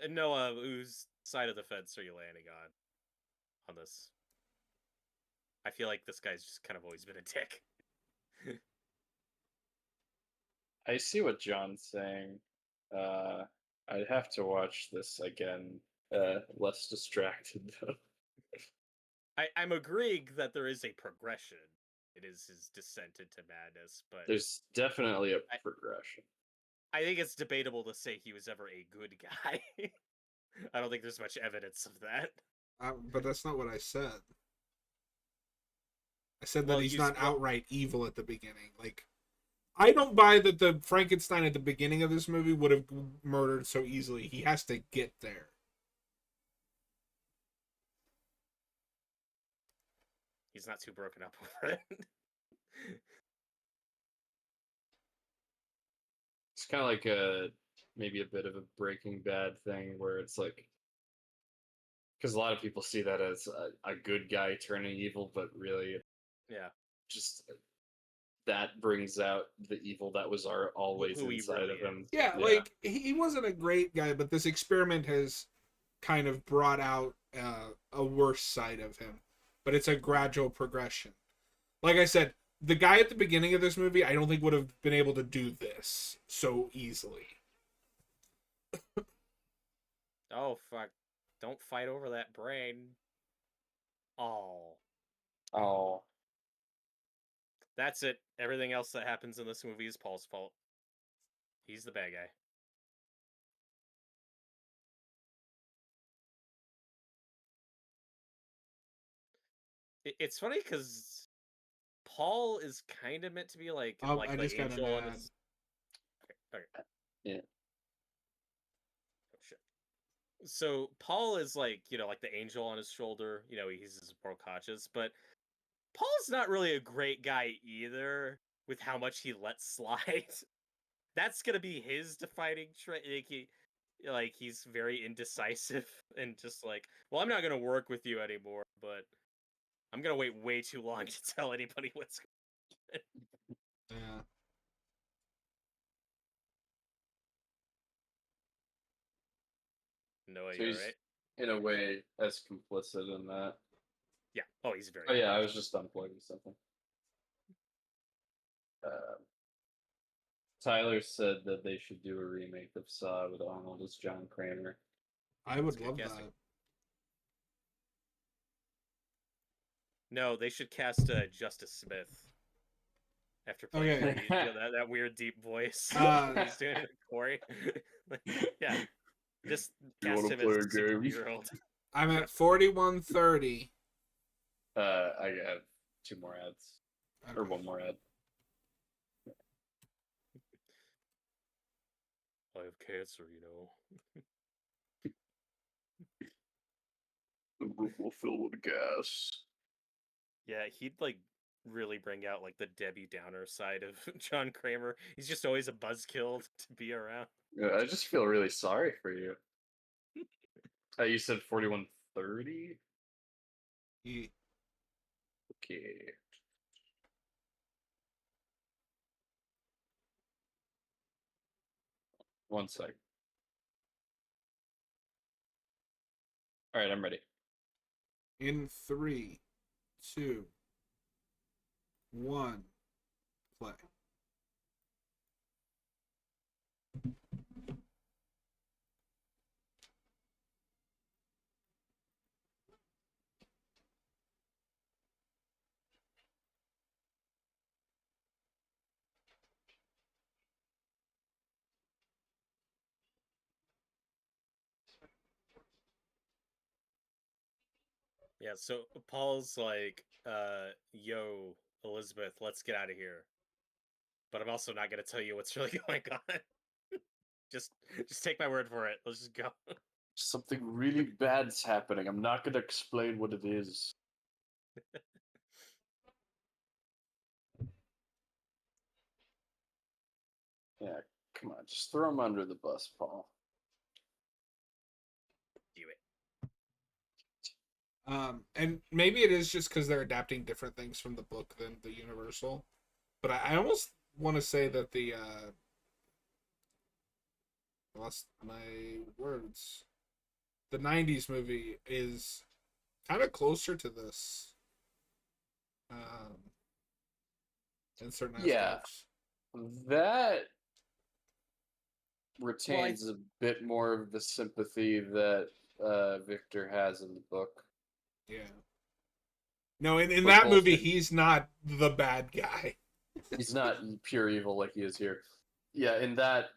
And Noah, whose side of the fence are you landing on this? I feel like this guy's just kind of always been a dick. I see what John's saying. I'd have to watch this again. Less distracted though. I'm agreeing that there is a progression. It is his descent into madness, but There's definitely a I, progression. I think it's debatable to say he was ever a good guy. I don't think there's much evidence of that. But that's not what I said. I said that Well, he's you not well, outright evil at the beginning. Like, I don't buy that the Frankenstein at the beginning of this movie would have murdered so easily. He has to get there. he's not too broken up over it. It's kind of like maybe a bit of a Breaking Bad thing where it's like, because a lot of people see that as a good guy turning evil, but really Yeah, just that brings out the evil that was always who he inside really of him. is. Yeah, Yeah. like he wasn't a great guy, but this experiment has kind of brought out a worse side of him. But it's a gradual progression. Like I said, the guy at the beginning of this movie, I don't think would have been able to do this so easily. Oh fuck! Don't fight over that brain. Oh, Oh, that's it. Everything else that happens in this movie is Paul's fault. He's the bad guy. It's funny because Paul is kind of meant to be like I the just got an angel on ad. his. Okay. yeah. Oh shit. So Paul is like like the angel on his shoulder. He's his moral conscience, but Paul's not really a great guy either. With how much he lets slide, that's gonna be his defining trait. He's very indecisive and just like, well, I'm not gonna work with you anymore, but I'm gonna wait way too long to tell anybody what's going on. Yeah. Noah, So you he's alright? in a way as complicit in that. Yeah. Oh, he's very Oh yeah, I complicit. was just unplugging something. Uh, Tyler said that they should do a remake of Saw with Arnold as John Kramer. I That's would good love casting. that. No, they should cast Justice Smith after playing Okay. Corey. That weird deep voice he's doing in Corey. Yeah, just You cast want to him play as a a game? 60-year-old. I'm at 41:30. I have two more ads or Okay. one more ad. I have cancer, The room will fill with gas. Yeah, he'd really bring out the Debbie Downer side of John Kramer. He's just always a buzzkill to be around. Yeah, I just feel really sorry for you. You said 41:30. Yeah. Okay. One sec. All right, I'm ready. In 3, 2, 1, play. Yeah, so Paul's like, yo, Elizabeth, let's get out of here. But I'm also not gonna tell you what's really going on. just just take my word for it. Let's just go. Something really bad's happening. I'm not gonna explain what it is. Yeah, come on, just throw him under the bus, Paul. Do it. And maybe it is just because they're adapting different things from the book than the Universal. But I almost want to say that the lost my words. The '90s movie is kind of closer to this, in certain Yeah, aspects. that retains a bit more of the sympathy that Victor has in the book. Yeah. No, in For that both movie, him. he's not the bad guy. He's not pure evil like he is here. Yeah, in that,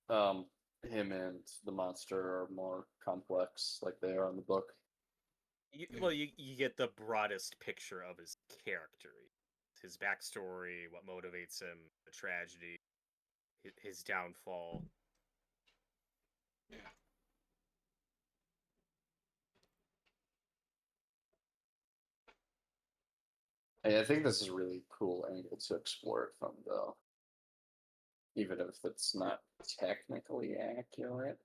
him and the monster are more complex, like they are in the book. Well, you get the broadest picture of his character, his backstory, what motivates him, the tragedy, his downfall. Yeah. And I think this is a really cool angle to explore it from, though. Even if it's not technically accurate.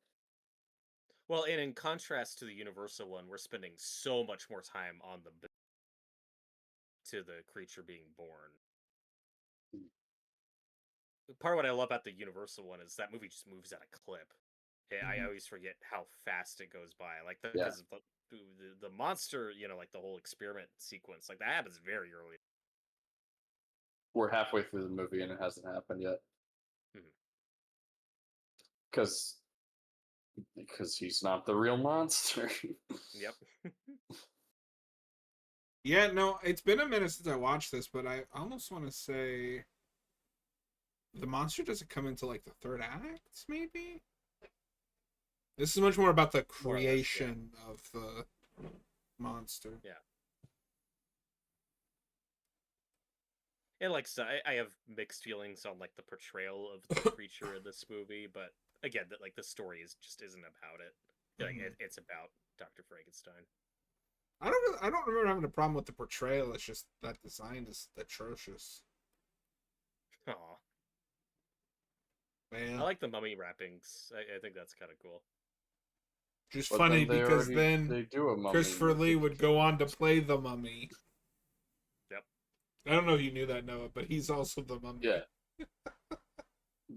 Well, and in contrast to the Universal one, we're spending so much more time on the to the creature being born. Part of what I love about the Universal one is that movie just moves at a clip. I always forget how fast it goes by. Like because the monster, like the whole experiment sequence, like that happens very early. We're halfway through the movie and it hasn't happened yet. Because he's not the real monster. Yep. Yeah, no, it's been a minute since I watched this, but I almost want to say the monster doesn't come into like the third act, maybe? This is much more about the creation of the monster. Yeah. And like, so I have mixed feelings on like the portrayal of the creature in this movie, but again, that like the story just isn't about it. Like it's about Dr. Frankenstein. I don't remember having a problem with the portrayal. It's just that design is atrocious. Aw. Man. I like the mummy wrappings. I think that's kind of cool. Just But funny then because they do a mummy Christopher Lee would go on to play the mummy. Yep. I don't know if you knew that, Noah, but he's also the mummy. Yeah.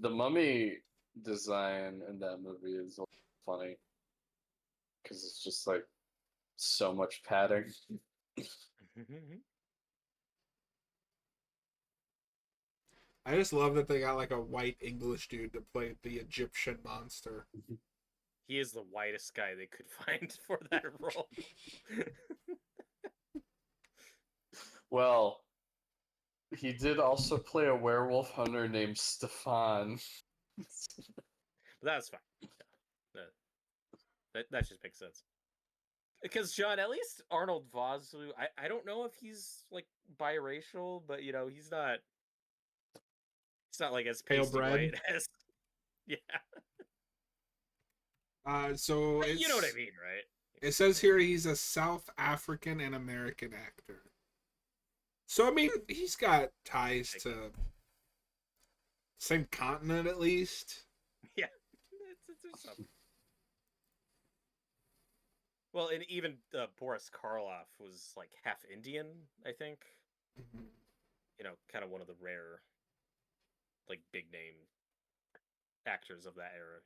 The mummy design in that movie is funny. Because it's just like so much padding. I just love that they got like a white English dude to play the Egyptian monster. He is the whitest guy they could find for that role. Well, he did also play a werewolf hunter named Stefan. But that's fine. That just makes sense. Because John, at least Arnold Vosloo, I don't know if he's like biracial, but he's not like as Pale pasty bread. white as So it's, you know what I mean, right? It says here he's a South African and American actor. So I mean, he's got ties to same continent at least. Yeah, it's something. Well, and even Boris Karloff was like half Indian, I think. Mm-hmm. Kind of one of the rare, like big name actors of that era,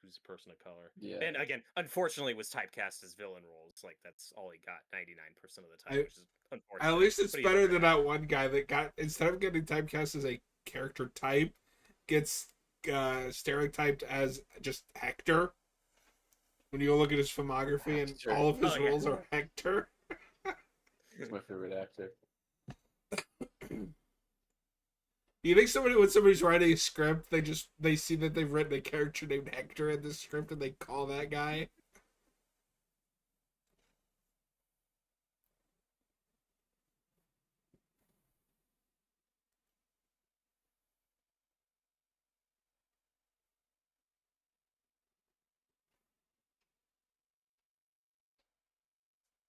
who's a person of color. Yeah. And again, unfortunately, was typecast as villain roles. Like that's all he got 99% of the time, I- which is unfortunate. At least it's but he's better okay. than that one guy that got, instead of getting typecast as a character type, gets stereotyped as just Hector. When you look at his filmography and Hector. all of his Oh, yeah. roles are Hector. He's my favorite actor. Do you think when somebody's writing a script, they see that they've written a character named Hector in the script and they call that guy?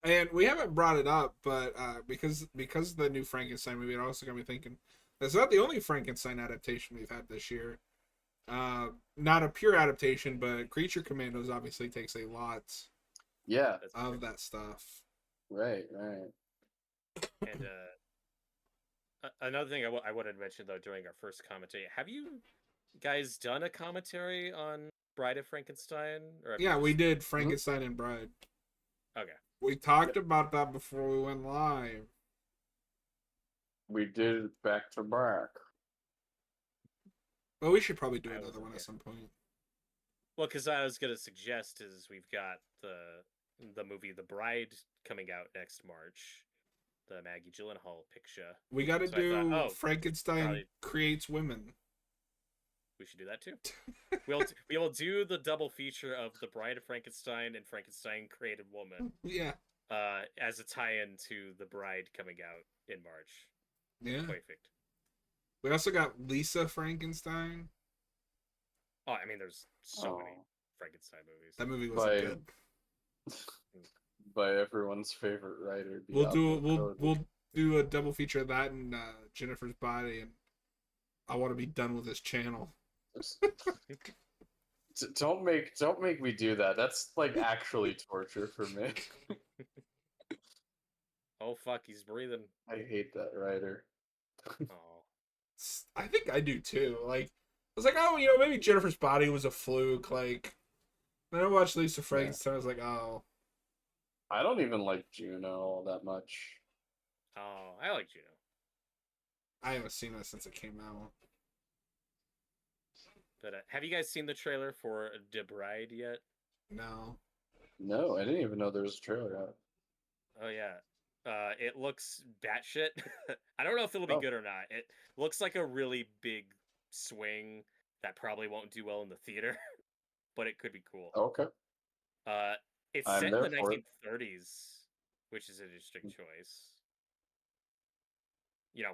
And we haven't brought it up, but because of the new Frankenstein movie, it also got me thinking. That's not the only Frankenstein adaptation we've had this year. Not a pure adaptation, but Creature Commandos obviously takes a lot Yeah. of that stuff. Right. And another thing I wanted to mention though during our first commentary, have you guys done a commentary on Bride of Frankenstein? Or have you Yeah, we just- did Frankenstein and Bride. Okay. We talked about that before we went live. We did it back to back. But we should probably do I another wasn't one here. at some point. Well, because I was gonna suggest is we've got the movie The Bride coming out next March, the Maggie Gyllenhaal picture. We got to So I do thought, Frankenstein probably- creates women. We should do that too. we will do the double feature of The Bride of Frankenstein and Frankenstein Created Woman, Yeah, as a tie-in to The Bride coming out in March. yeah. Perfect. We also got Lisa Frankenstein. Oh, I mean, there's so many Oh. Frankenstein movies. That movie wasn't By- good. By everyone's favorite writer. We'll Diablo Cody. do a double feature of that and Jennifer's Body, and I want to be done with this channel. Don't make me do that. That's like actually torture for me. Oh fuck, he's breathing. I hate that writer. Oh. I think I do too. Like, I was like, oh, maybe Jennifer's Body was a fluke. Like, then I watched Lisa Frankenstein. I was like, oh, I don't even like Juno all that much. Oh, I like Juno. I haven't seen that since it came out. But have you guys seen the trailer for The Bride yet? No. No, I didn't even know there was a trailer out. Oh yeah. It looks batshit. I don't know if it'll be Oh. good or not. It looks like a really big swing that probably won't do well in the theater, but it could be cool. Okay. It's I'm set in the there for it. 1930s, which is an interesting choice.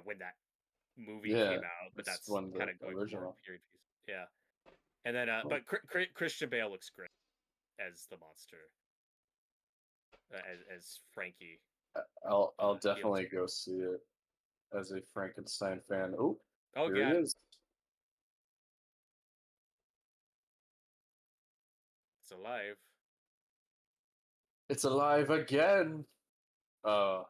When that movie Yeah, came out, but it's that's one of the kind of going for a original. period piece. Yeah. And then, but Christian Bale looks great as the monster, as Frankie. I'll he definitely looks go see it as a Frankenstein fan. Oh, Oh here he god, is. it's alive. It's alive again. I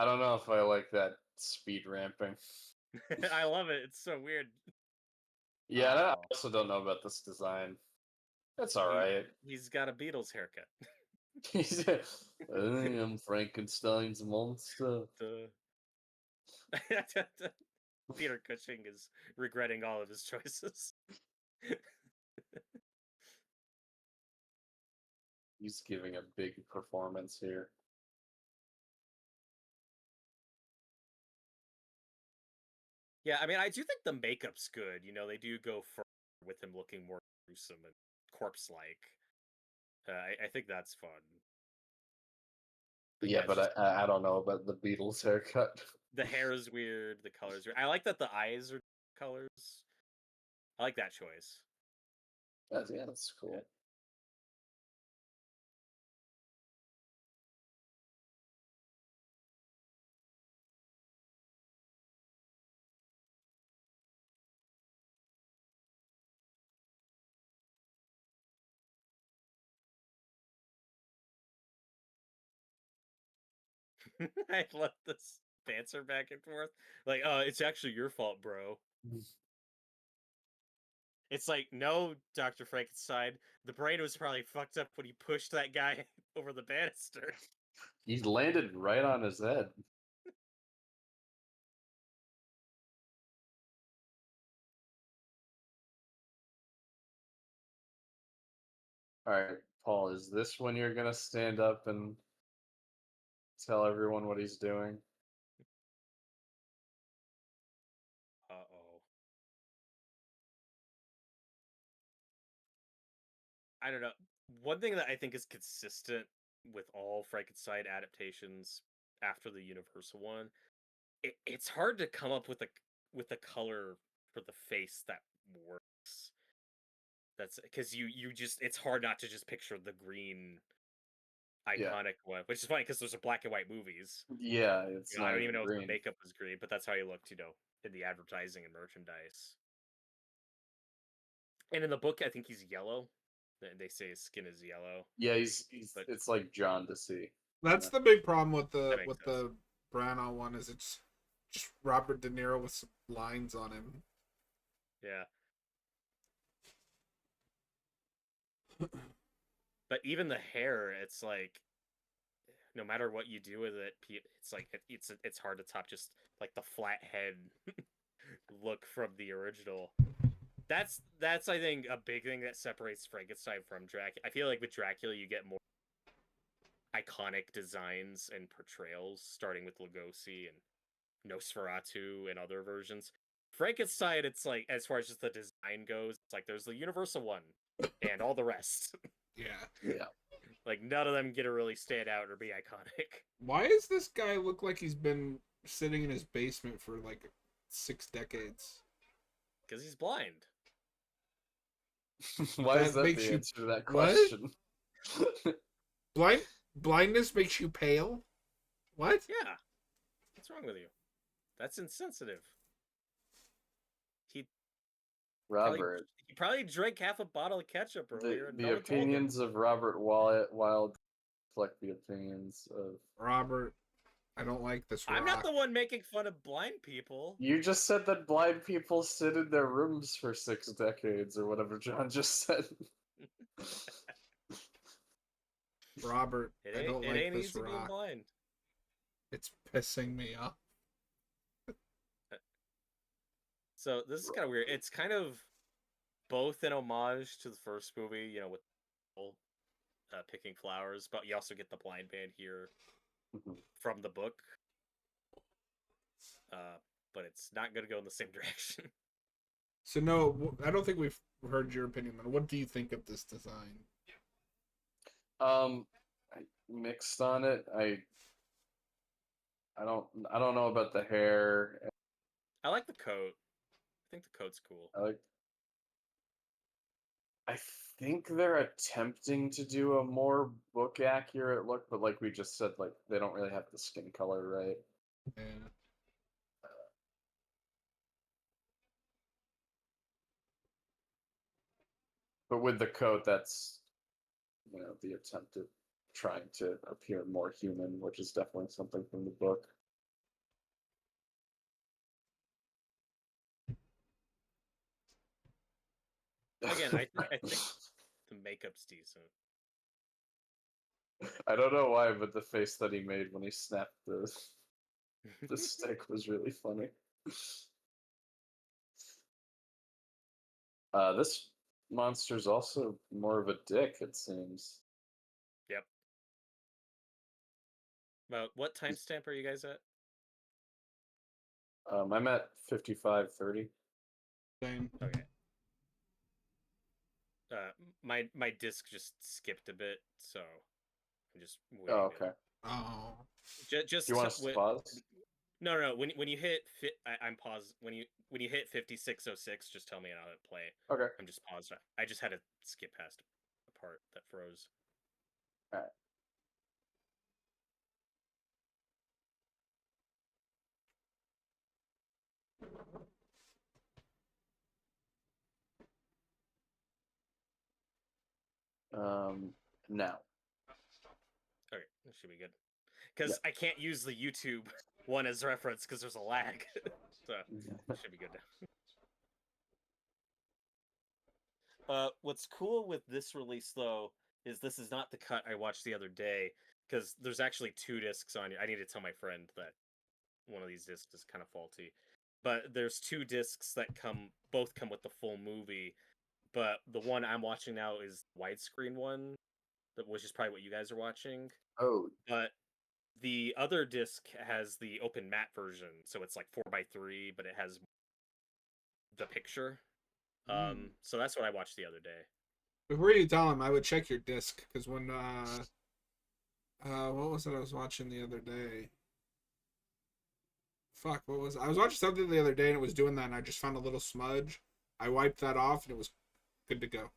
don't know if I like that speed ramping. I love it. It's so weird. Yeah, and I Oh. also don't know about this design. That's all He- right. He's got a Beatles haircut. I am Frankenstein's monster. Peter Cushing is regretting all of his choices. He's giving a big performance here. Yeah, I mean, I do think the makeup's good. They do go for with him looking more gruesome and corpse-like. I think that's fun. Yeah, it's but just- I don't know about the Beatles haircut. The hair is weird. The colors are. I like that the eyes are colors. I like that choice. That's cool. I love this banter back and forth. Like, it's actually your fault, bro. It's like, no, Dr. Frankenstein, the brain was probably fucked up when you pushed that guy over the banister. He landed right on his head. All right, Paul, is this when you're gonna stand up and tell everyone what he's doing? Uh-oh. I don't know. One thing that I think is consistent with all Frankenstein adaptations after the Universal one, it's hard to come up with a color for the face that works. That's because you just it's hard not to just picture the green Yeah. iconic one, which is funny because those are black and white movies. Yeah, it's You know, I not don't even even know if green. the makeup was green, but that's how he looked, in the advertising and merchandise. And in the book, I think he's yellow. They say his skin is yellow. Yeah, he's But it's like John to see. That's the big problem with That the makes with sense. the Branagh one is it's just Robert De Niro with some lines on him. Yeah. But even the hair, it's like no matter what you do with it, it's like it's hard to top just like the flat head look from the original. That's I think a big thing that separates Frankenstein from Dracula. I feel like with Dracula you get more iconic designs and portrayals, starting with Lugosi and Nosferatu and other versions. Frankenstein, it's like as far as just the design goes, it's like there's the universal one and all the rest. Yeah. Yeah. Like none of them get to really stand out or be iconic. Why does this guy look like he's been sitting in his basement for like 6 decades? Because he's blind. Why is That that makes the you- answer to that what? question? Blindness makes you pale? What? Yeah. What's wrong with you? That's insensitive. Robert, He probably drank half a bottle of ketchup earlier and the no one told him. opinions of Robert Wild reflect the opinions of. Robert, I don't like this rock. I'm not the one making fun of blind people. You just said that blind people sit in their rooms for 6 decades or whatever John just said. Robert, I don't It like ain't this easy being rock. blind. It's pissing me off. So this is kind of weird. It's kind of both an homage to the first movie, with people, picking flowers, but you also get the blind man here from the book. But it's not going to go in the same direction. So no, I don't think we've heard your opinion on it. What do you think of this design? I mixed on it. I don't know about the hair. I like the coat. I think the coat's cool. I think they're attempting to do a more book accurate look, but like we just said, like they don't really have the skin color right. Yeah. But with the coat, that's the attempt at trying to appear more human, which is definitely something from the book. Again, I think the makeup's decent. I don't know why, but the face that he made when he snapped the stick was really funny. This monster's also more of a dick, it seems. Yep. Well, what timestamp are you guys at? I'm at 55:30. Same. Okay. My disc just skipped a bit, so I'm just waiting. Oh, okay. Oh. Just Do you want us to pause? No. When you hit I'm paused. When you hit 56:06, just tell me and I'll hit play. Okay. I'm just paused. I just had to skip past a part that froze. All right. Now. Okay, that should be good. Because I can't use the YouTube one as reference because there's a lag. So it should be good now. What's cool with this release though is this is not the cut I watched the other day because there's actually 2 discs on it. I need to tell my friend that one of these discs is kind of faulty, but there's 2 discs that both come with the full movie. But the one I'm watching now is the widescreen one, which is probably what you guys are watching. Oh, But the other disc has the open matte version, so it's like 4:3, but it has the picture. So that's what I watched the other day. Before you tell him, I would check your disc because when what was it I was watching the other day? Fuck, what was I was watching something the other day and it was doing that and I just found a little smudge. I wiped that off and it was good to go.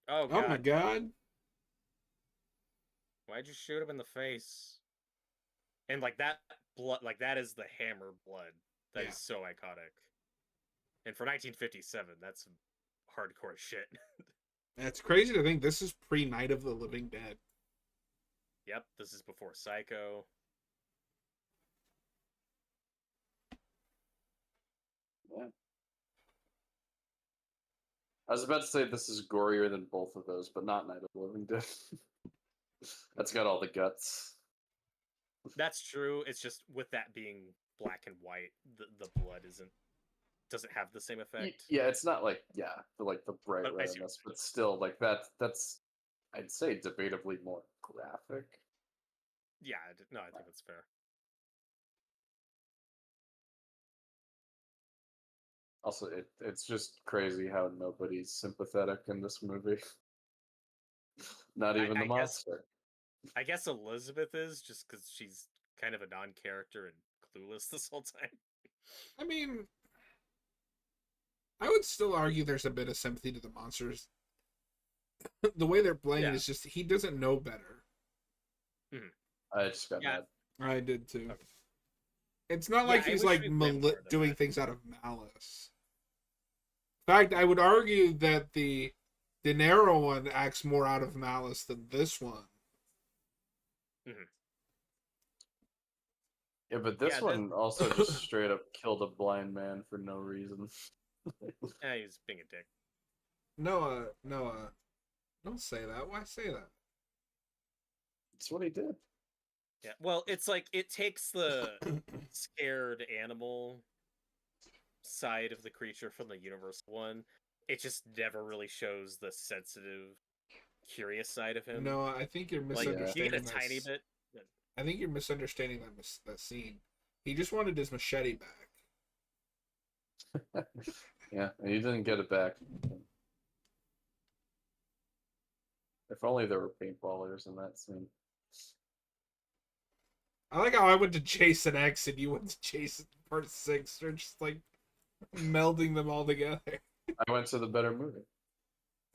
Oh Oh my god, god. why'd you shoot him in the face? And like that blood, like that is the hammer blood. That Yeah. is so iconic. And for 1957, that's hardcore shit. It's crazy to think this is pre Night of the Living Dead. Yep, this is before Psycho. yeah. I was about to say this is gorier than both of those, but not Night of the Living Dead. That's got all the guts. That's true. It's just with that being black and white, the blood doesn't have the same effect. Yeah, it's not like the bright But I red see in what this, but still like that's I'd say debatably more graphic. Yeah, no, I think that's fair. Also, it's just crazy how nobody's sympathetic in this movie. Not even the I guess monster. I guess Elizabeth is just because she's kind of a non-character and clueless this whole time. I mean, I would still argue there's a bit of sympathy to the monsters. The way they're playing Yeah. is just he doesn't know better. I just got Yeah. mad. I did too. Okay. It's not Yeah, like I he's wish like we went more than doing that. things out of malice. In fact, I would argue that the De Niro one acts more out of malice than this one. Yeah, but this Yeah, one also just straight up killed a blind man for no reason. he's being a dick. Noah, don't say that. Why say that? That's what he did. Yeah, well, it's like it takes the scared animal side of the creature from the Universal one. It just never really shows the sensitive, curious side of him. Noah, I think you're Like you misunderstanding get a this. tiny bit. I think you're misunderstanding that scene. He just wanted his machete back. Yeah, and he didn't get it back. If only there were paintballers in that scene. I like how I went to Jason X and you went to Jason Part 6. They're just like melding them all together. I went to the better movie.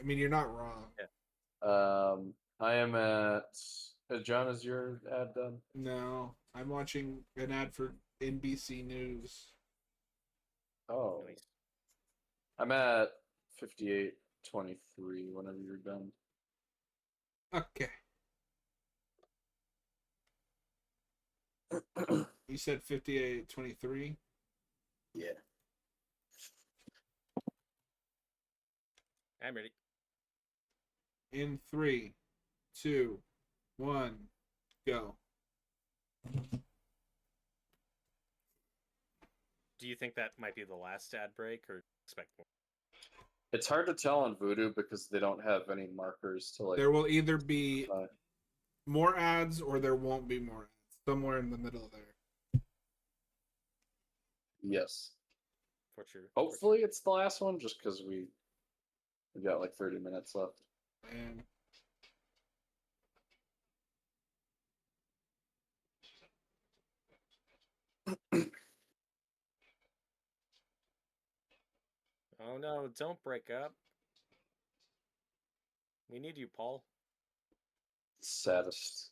I mean, you're not wrong. Yeah. I am at. John, is your ad done? No, I'm watching an ad for NBC News. Oh, Nice. I'm at 58:23. Whenever you're done. Okay. You said 58:23? Yeah. I'm ready. In 3, 2, 1, go. Do you think that might be the last ad break, or expect more? It's hard to tell on Voodoo because they don't have any markers to like. There will either be uh, more ads or there won't be more ads. Somewhere in the middle there. yes. For sure. Hopefully, it's the last one, just because we got like 30 minutes left. And Oh no! Don't break up. We need you, Paul. Saddest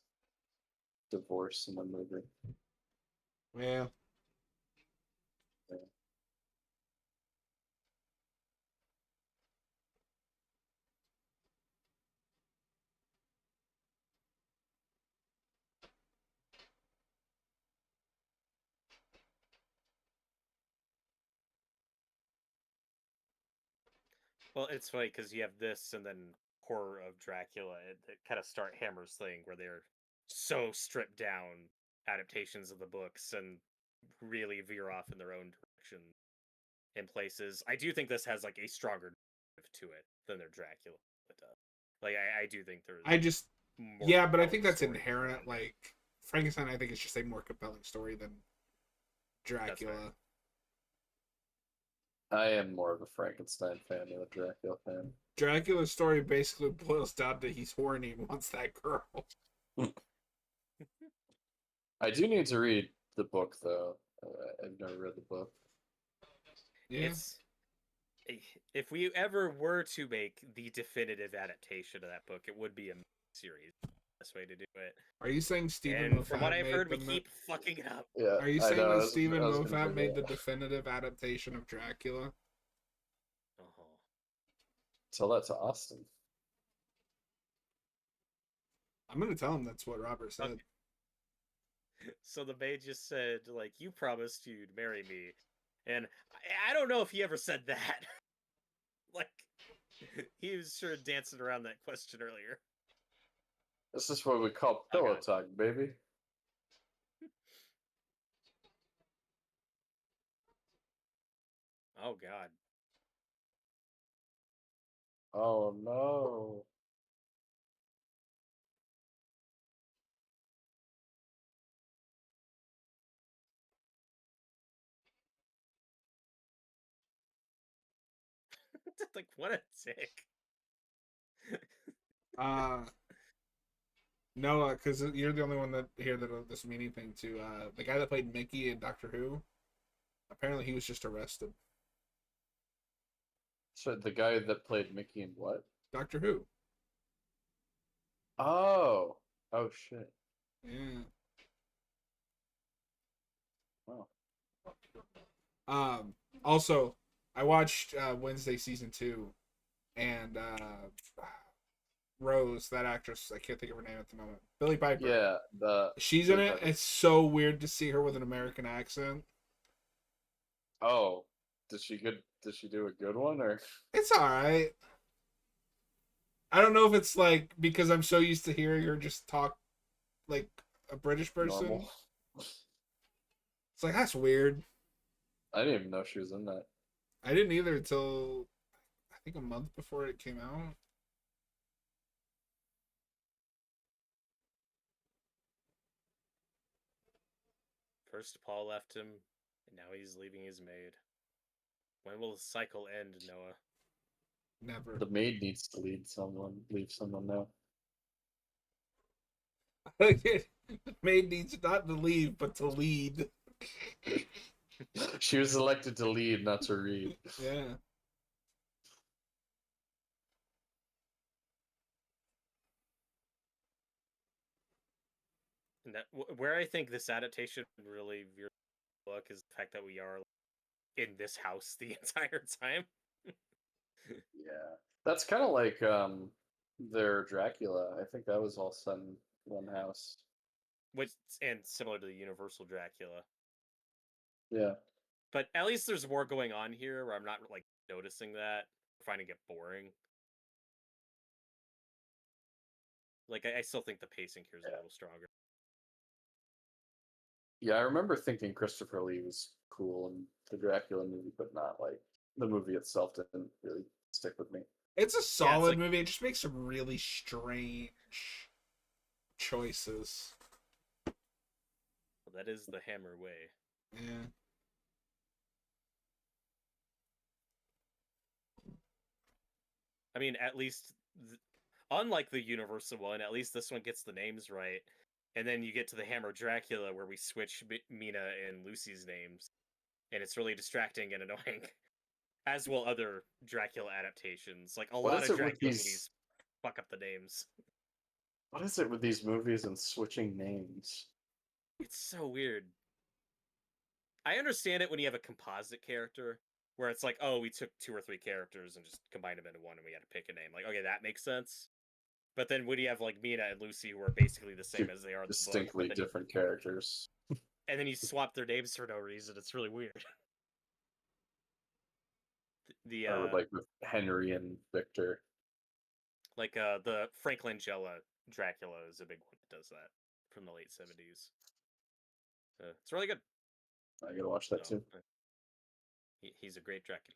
divorce in the movie. well, Well, it's funny because you have this and then Horror of Dracula. It kind of start Hammer's thing where they're so stripped down adaptations of the books and really veer off in their own direction in places. I do think this has like a stronger narrative to it than their Dracula does. Like I do think there's I just more yeah, but I compelling think that's story inherent. around it. Like Frankenstein, I think it's just a more compelling story than Dracula. I am more of a Frankenstein fan than a Dracula fan. Dracula's story basically boils down to he's horny and wants that girl. I do need to read the book though. I've never read the book. Yeah, It's if we ever were to make the definitive adaptation of that book, it would be a series. Best way to do it. are you saying Stephen And from what Moffat I've made heard, we the? keep fucking it up. Yeah, Are you I saying know, that I was Stephen gonna Moffat bring made that the up. definitive adaptation of Dracula? Oh. Tell that to Austin. I'm gonna tell him that's what Robert said. Okay. So the maid just said, like, you promised you'd marry me. And I don't know if he ever said that. Like, he was sure dancing around that question earlier. This is what we call Oh, pillow God. talk, baby. Oh, God. Oh no. Like, what a dick. Noah, because you're the only one that here that this mean anything to. The guy that played Mickey in Doctor Who, apparently he was just arrested. So the guy that played Mickey in what? Doctor Who. Oh. Oh shit. Yeah. Wow. Also, I watched Wednesday season 2, and Rose, that actress, I can't think of her name at the moment. Billie Piper. Yeah, the She's in it. It's so weird to see her with an American accent. Oh. Did she do a good one or It's all right. I don't know if it's like because I'm so used to hearing her just talk like a British person. normal? It's like that's weird. I didn't even know she was in that. I didn't either until I think a month before it came out. First, Paul left him, and now he's leaving his maid. When will the cycle end, Noah? Never. The maid needs to leave someone now. The maid needs not to leave, but to lead. She was elected to lead, not to read. Yeah. And that, where I think this adaptation really veers the book is the fact that we are in this house the entire time. Yeah. That's kind of like their Dracula. I think that was all set in one house. Which and similar to the Universal Dracula. Yeah. But at least there's more going on here where I'm not like noticing that, finding it boring. Like I still think the pacing here is a little stronger. Yeah, I remember thinking Christopher Lee was cool in the Dracula movie, but not like the movie itself didn't really stick with me. It's a solid like- movie. It just makes some really strange choices. Well, that is the Hammer way. Yeah. I mean, at least, unlike the Universal one, at least this one gets the names right. And then you get to the Hammer Dracula where we switch Mina and Lucy's names. And it's really distracting and annoying. As will other Dracula adaptations. Like, a lot of Dracula movies fuck up the names. What is it with these movies and switching names? It's so weird. I understand it when you have a composite character, where it's like, oh, we took 2 or 3 characters and just combined them into one and we had to pick a name. Like, okay, that makes sense. But then when you have like Mina and Lucy who are basically the same as they are in the book, Distinctly different characters. and then you swap their names for no reason, it's really weird. The Or like with Henry and Victor. the Frank Langella Dracula is a big one that does that from the late 70s. It's really good. I gotta watch that So, too. he's a great Dracula.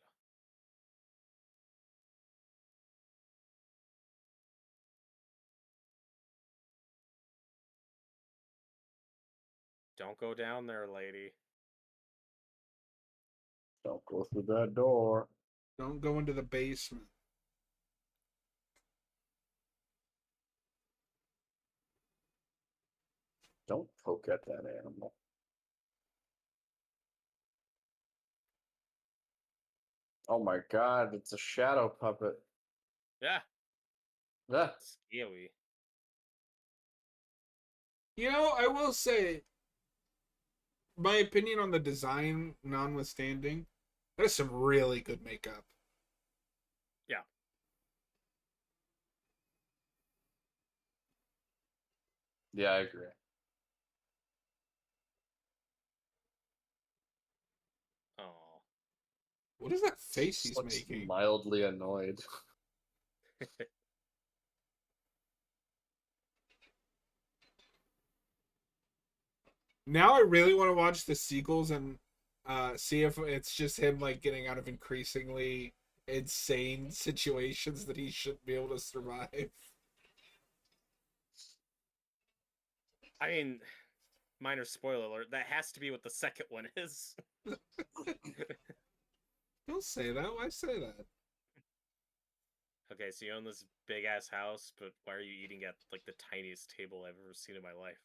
Don't go down there, lady. Don't go through that door. Don't go into the basement. Don't poke at that animal. Oh my god, it's a shadow puppet. Yeah, Ah, scary. You know, I will say, my opinion on the design notwithstanding, that is some really good makeup. Yeah. yeah, I agree. Oh. What is that face Just he's looks making? mildly annoyed. Now I really want to watch the sequels and see if it's just him like getting out of increasingly insane situations that he shouldn't be able to survive. I mean, minor spoiler alert. That has to be what the second one is. Don't say that. Why say that? Okay, so you own this big ass house, but why are you eating at like the tiniest table I've ever seen in my life?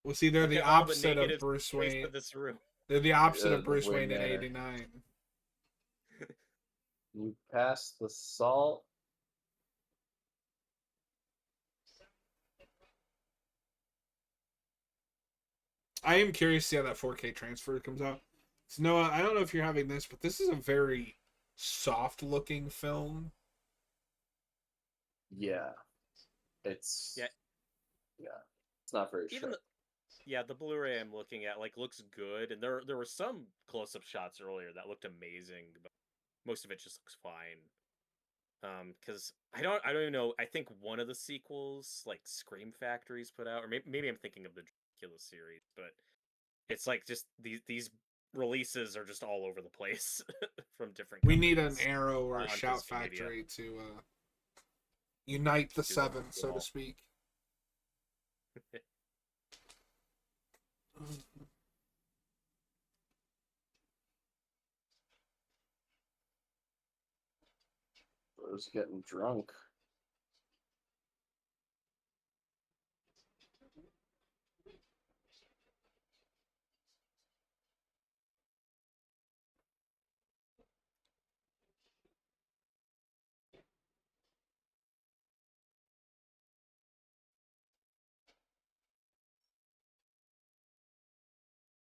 Well, see, they're Look the at all the opposite of negatives Bruce placed Wayne. in this room. They're the opposite of The Bruce Wayne Wayne in Manor. '89. You pass the salt. I am curious to see how that 4K transfer comes out. So Noah, I don't know if you're having this, but this is a very soft-looking film. Yeah. It's Yeah. yeah. It's not very Even sharp. the Blu-ray I'm looking at like looks good, and there were some close-up shots earlier that looked amazing, but most of it just looks fine. Because I don't even know. I think one of the sequels, like Scream Factory's put out, or maybe I'm thinking of the Dracula series, but it's like just these releases are just all over the place from different We companies need an Arrow or a on Shout physical media. Factory to unite the Do them seven, so to all. speak. I was getting drunk.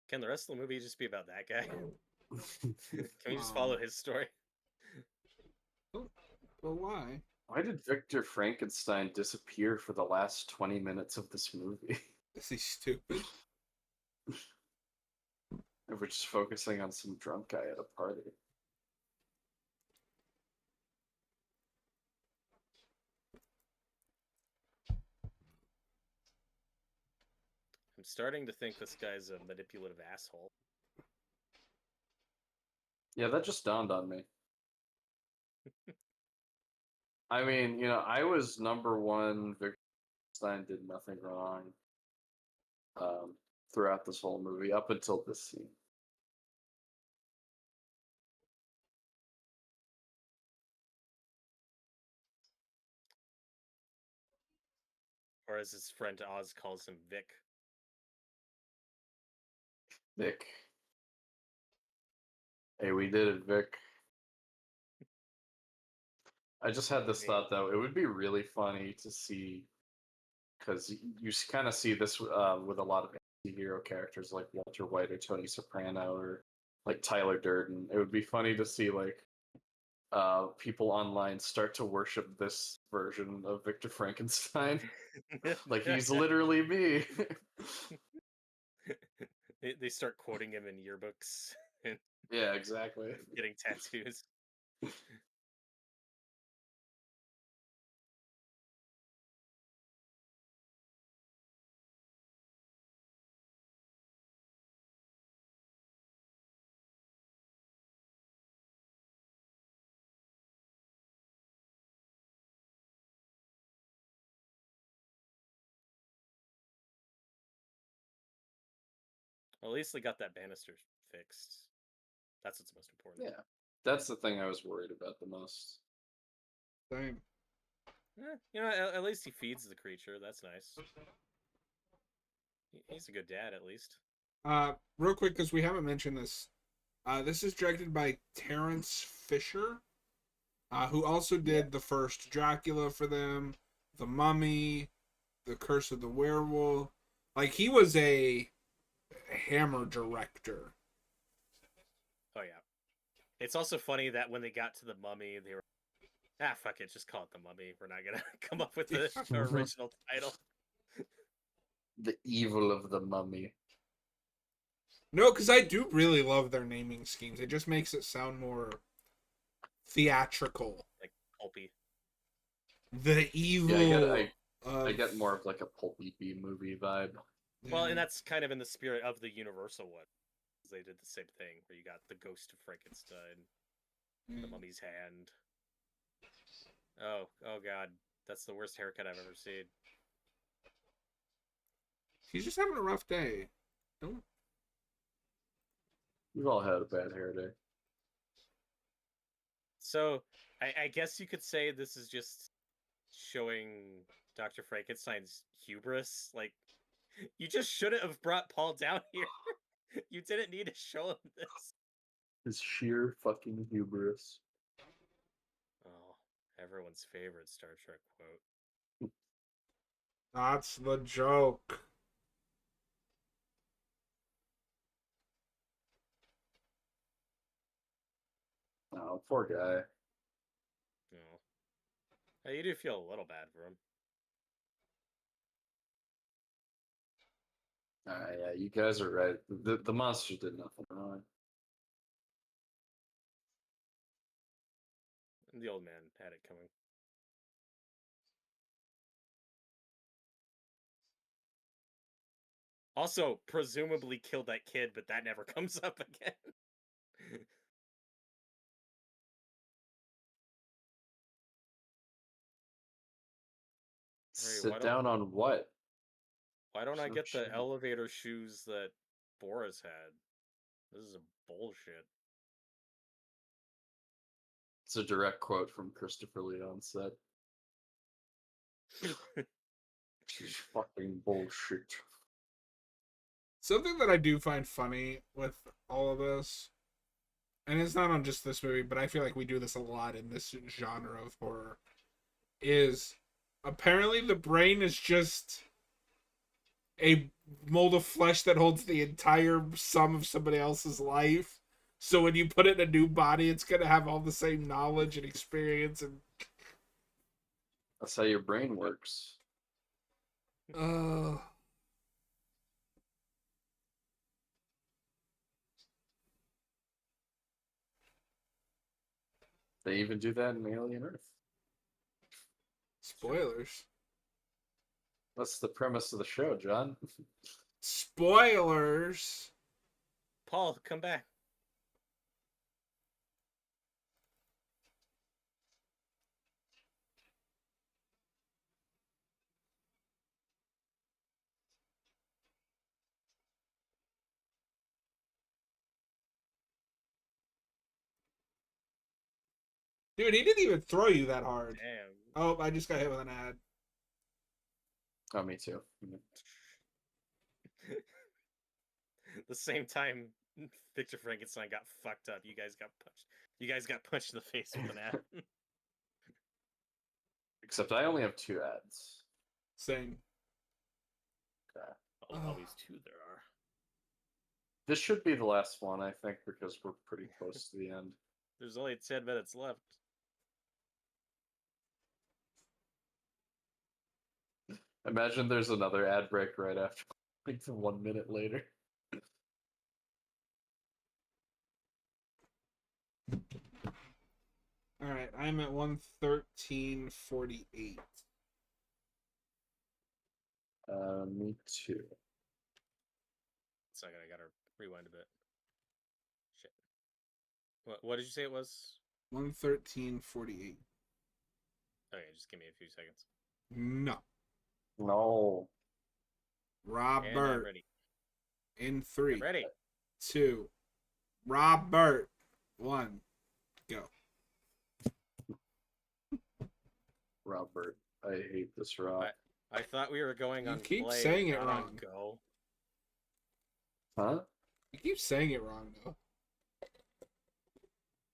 Can the rest of the movie just be about that guy? Can we just follow his story? But why? Why did Victor Frankenstein disappear for the last 20 minutes of this movie? Is he stupid? We're just focusing on some drunk guy at a party. I'm starting to think this guy's a manipulative asshole. Yeah, that just dawned on me. I mean, I was number one. Victor Frankenstein did nothing wrong um, throughout this whole movie, up until this scene. Or as his friend Oz calls him, Vic. Vic. Hey, we did it, Vic. I just had this thought, though. It would be really funny to see, because you kind of see this with a lot of anti-hero characters like Walter White or Tony Soprano or like Tyler Durden. It would be funny to see like people online start to worship this version of Victor Frankenstein. Like he's literally me. They start quoting him in yearbooks. and Yeah, exactly. getting tattoos. Well, at least they got that banister fixed. That's what's most important. Yeah, that's the thing I was worried about the most. Same. At least he feeds the creature. That's nice. He's a good dad, at least. Real quick, because we haven't mentioned this. This is directed by Terrence Fisher, who also did the first Dracula for them, The Mummy, The Curse of the Werewolf. Like, he was a Hammer director. Oh yeah. It's also funny that when they got to the Mummy, they were fuck it, just call it the Mummy. We're not gonna come up with the original title. The evil of the mummy. No, because I do really love their naming schemes. It just makes it sound more theatrical. Like pulpy. The evil. Yeah, I get more of like a pulpy B movie vibe. Well, and that's kind of in the spirit of the Universal one. They did the same thing where you got the ghost of Frankenstein, the mummy's hand. Oh god, that's the worst haircut I've ever seen. He's just having a rough day. Don't. We've all had a bad hair day. So I guess you could say this is just showing Dr. Frankenstein's hubris. Like, you just shouldn't have brought Paul down here. You didn't need to show him this. His sheer fucking hubris. Oh, everyone's favorite Star Trek quote. That's the joke. Oh, poor guy. No. Hey, you do feel a little bad for him. Yeah, you guys are right. The monster did nothing wrong. And the old man had it coming. Also, presumably killed that kid, but that never comes up again. Sit down on what? Why don't I So get the shitty. elevator shoes that Boris had? This is a bullshit. It's a direct quote from Christopher Lee on set. This is fucking bullshit. Something that I do find funny with all of this, and it's not on just this movie, but I feel like we do this a lot in this genre of horror, is apparently the brain is just a mold of flesh that holds the entire sum of somebody else's life. So when you put it in a new body, it's gonna have all the same knowledge and experience and. That's how your brain works. They even do that in Alien Earth. Spoilers. That's the premise of the show, John. Spoilers. Paul, come back. Dude, he didn't even throw you that hard. Damn. Oh, I just got hit with an ad. Oh, me too. The same time Victor Frankenstein got fucked up, you guys got punched. You guys got punched in the face with an ad. Except I only have 2 ads. Same. Okay. Always 2 there are. This should be the last one, I think, because we're pretty close to the end. There's only 10 minutes left. Imagine there's another ad break right after, like 1 minute later. All right, I'm at 113.48. Me too. Second, I gotta rewind a bit. Shit. What did you say it was? 113.48. Okay, just give me a few seconds. No. No. And I'm Robert. ready. In I'm 3, ready. 2, Robert, 1, go. Robert, I hate this rock. I thought we were going You on keep play, saying it not wrong. on go. Huh? You keep saying it wrong, though.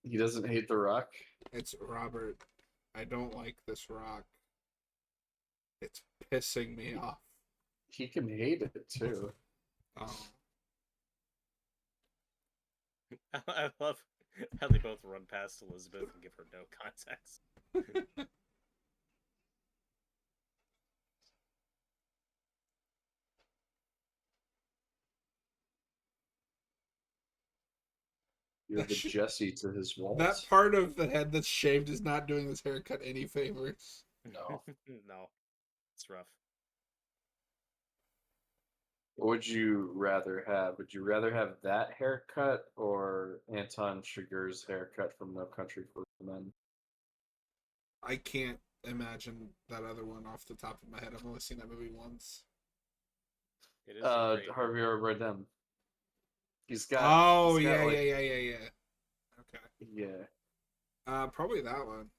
He doesn't hate the rock? It's Robert. I don't like this rock. It's pissing me off. He can hate it too. Oh. I love how they both run past Elizabeth and give her no context. You're the Jesse to his Walt. That part of the head that's shaved is not doing this haircut any favors. No. No. It's rough. What would you rather have? Would you rather have that haircut or Anton Chigurh's haircut from No Country for Old Men? I can't imagine that other one off the top of my head. I've only seen that movie once. It is a great... Javier Bardem. He's got. Oh, he's got, yeah, like, yeah. Okay. Yeah. Probably that one.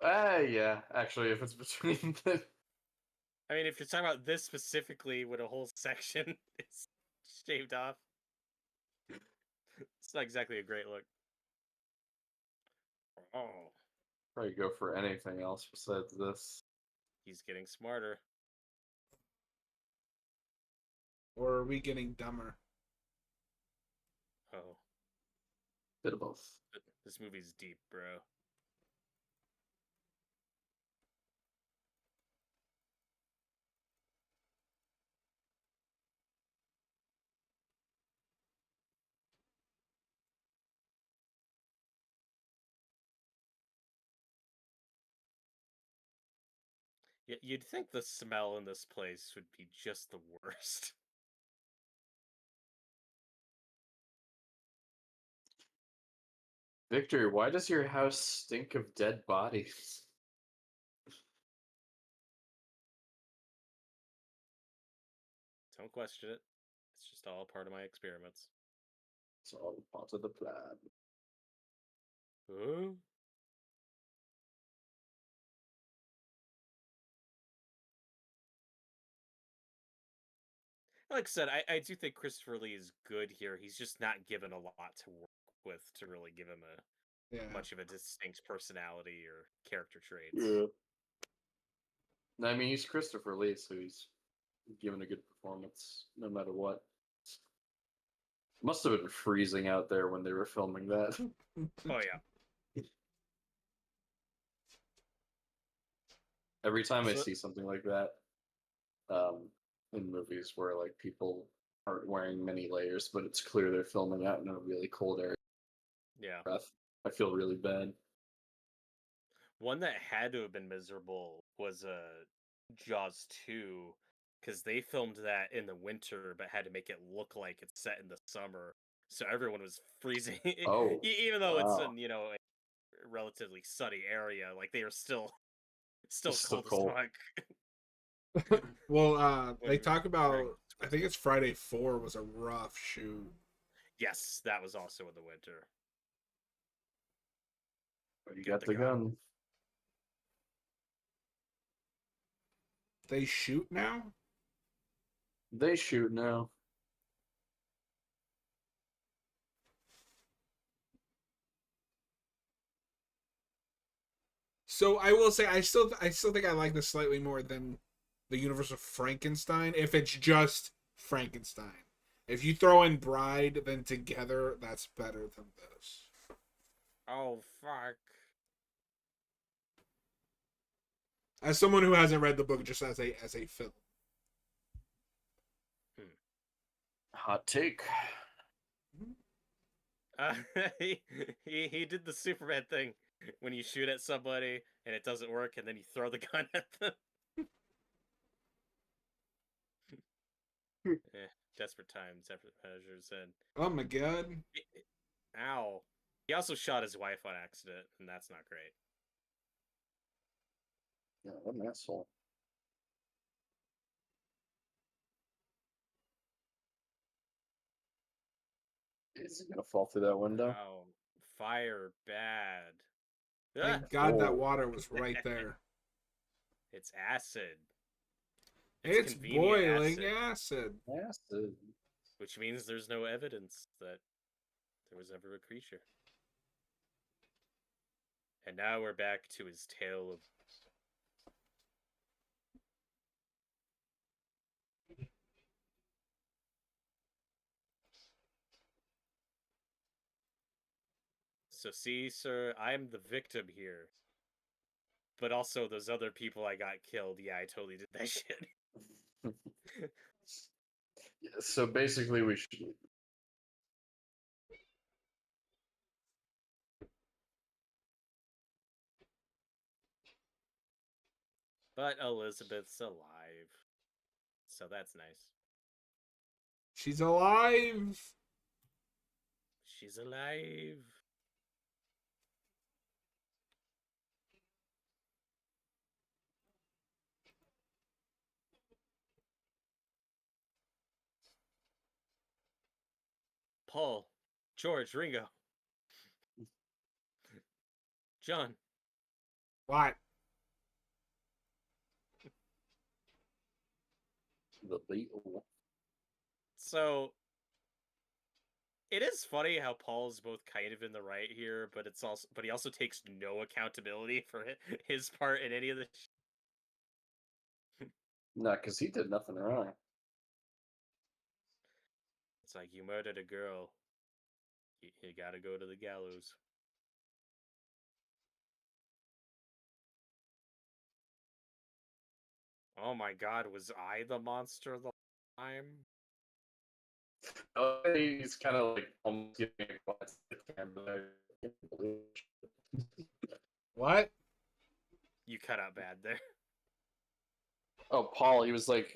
Yeah. Actually, if it's between the. I mean, if you're talking about this specifically, when a whole section is shaved off, it's not exactly a great look. Oh, Probably go for anything else besides this. he's getting smarter. Or are we getting dumber? Oh, Bit of both. this movie's deep, bro. You'd think the smell in this place would be just the worst. Victor, why does your house stink of dead bodies? Don't question it. It's just all part of my experiments. It's all part of the plan. Huh? Like I said, I do think Christopher Lee is good here. He's just not given a lot to work with to really give him much of a distinct personality or character traits. Yeah. I mean, he's Christopher Lee, so he's given a good performance no matter what. Must have been freezing out there when they were filming that. Oh yeah. Every time I So- see something like that, in movies where like people aren't wearing many layers, but it's clear they're filming out in a really cold area, Yeah. I feel really bad. One that had to have been miserable was Jaws 2, because they filmed that in the winter but had to make it look like it's set in the summer. So everyone was freezing. Oh, Even though it's wow. in, a relatively sunny area, like they are still It's still cold as cold. fuck. Well, they When talk during about, I winter. think it's Friday 4 was a rough shoot. Yes, that was also in the winter. You Get got the the gun. gun. They shoot now? They shoot now. So I will say I still think I like this slightly more than the universe of Frankenstein if it's just Frankenstein. If you throw in Bride then together, that's better than this. Oh fuck. As someone who hasn't read the book, just as a film. Hot take. Uh, he, he did the Superman thing when you shoot at somebody and it doesn't work, and then you throw the gun at them. Desperate times, desperate measures, and Oh my god. ow. He also shot his wife on accident, and that's not great. Yeah, what an asshole. Is he gonna fall through that window? Oh, fire bad. Thank Ah, God that Oh. water was right there. it's acid. It's convenient boiling acid, acid. Acid. which means there's no evidence that there was ever a creature. And now we're back to his tale of. So, see, sir, I'm the victim here. But also, those other people I got killed, yeah, I totally did that shit. Yeah, so basically, we should. But Elizabeth's alive. So that's nice. She's alive. She's alive. Paul, George, Ringo, John. What? The Beetle. So it is funny how Paul's both kind of in the right here, but he also takes no accountability for his part in any of the. No, because he did nothing wrong. It's like you murdered a girl. You gotta go to the gallows. Oh my god, was I the monster the whole time? Oh, he's kind of like almost giving a glance at the camera. I can't believe it. What? You cut out bad there. Oh, Paul, he was like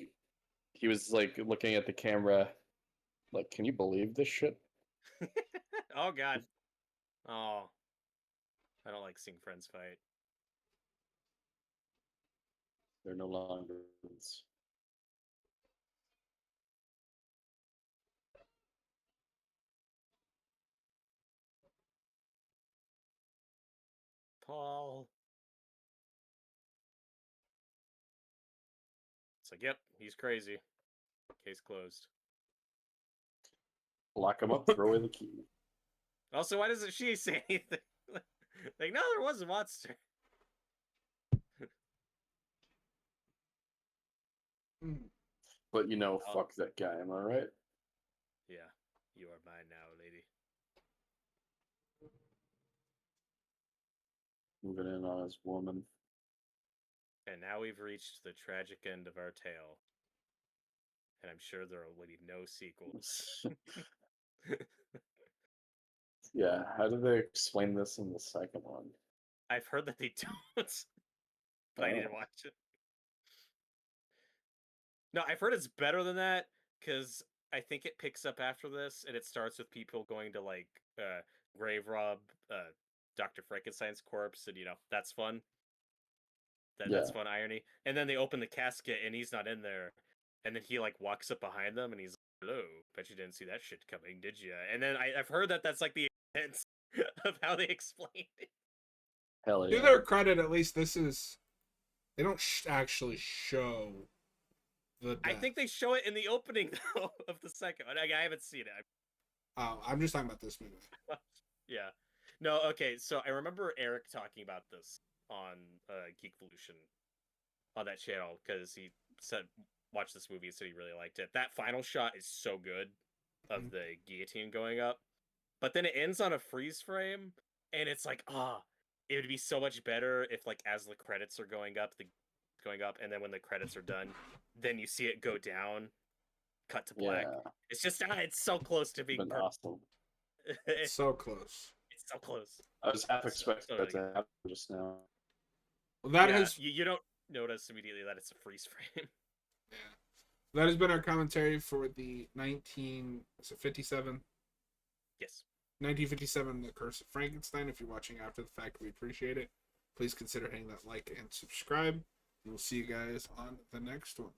looking at the camera, like, can you believe this shit? Oh god. Oh, I don't like seeing friends fight. They're no longer friends. Paul. It's like, yep, he's crazy. Case closed. Lock him up, throw away the key. Also, why doesn't she say anything? Like, no, there was a monster. But you know, Oh. fuck that guy, am I right? Yeah, you are mine now, lady. Moving in on his woman. And now we've reached the tragic end of our tale. And I'm sure there will be no sequels. Yeah, how do they explain this in the second one? I've heard that they don't, but I need to Oh. watch it. No, I've heard it's better than that because I think it picks up after this and it starts with people going to like grave rob Dr. Frankenstein's corpse, and that's fun. That's Yeah. fun irony. And then they open the casket and he's not in there, and then he like walks up behind them and he's like, "Hello, bet you didn't see that shit coming, did you?" And then I've heard that that's like the intent of how they explain it. Hell To yeah. their credit, at least this is. They don't actually show the death. I think they show it in the opening though of the second one. I haven't seen it. Oh, I'm just talking about this movie. Yeah. No, okay, so I remember Eric talking about this on Geekvolution on that channel because he said watch this movie and said he really liked it. That final shot is so good of the guillotine going up. But then it ends on a freeze frame and it's like, it would be so much better if like as the credits are going up, and then when the credits are done, then you see it go down, cut to black. Yeah. It's just it's so close to being Been perfect. awesome. it's So close. so close. I was half So expecting that to happen just now. Well, that Yeah, has you don't notice immediately that it's a freeze frame. yeah. That has been our commentary for the 1957. Yes. 1957, The Curse of Frankenstein. If you're watching after the fact, we appreciate it. Please consider hitting that like and subscribe. We will see you guys on the next one.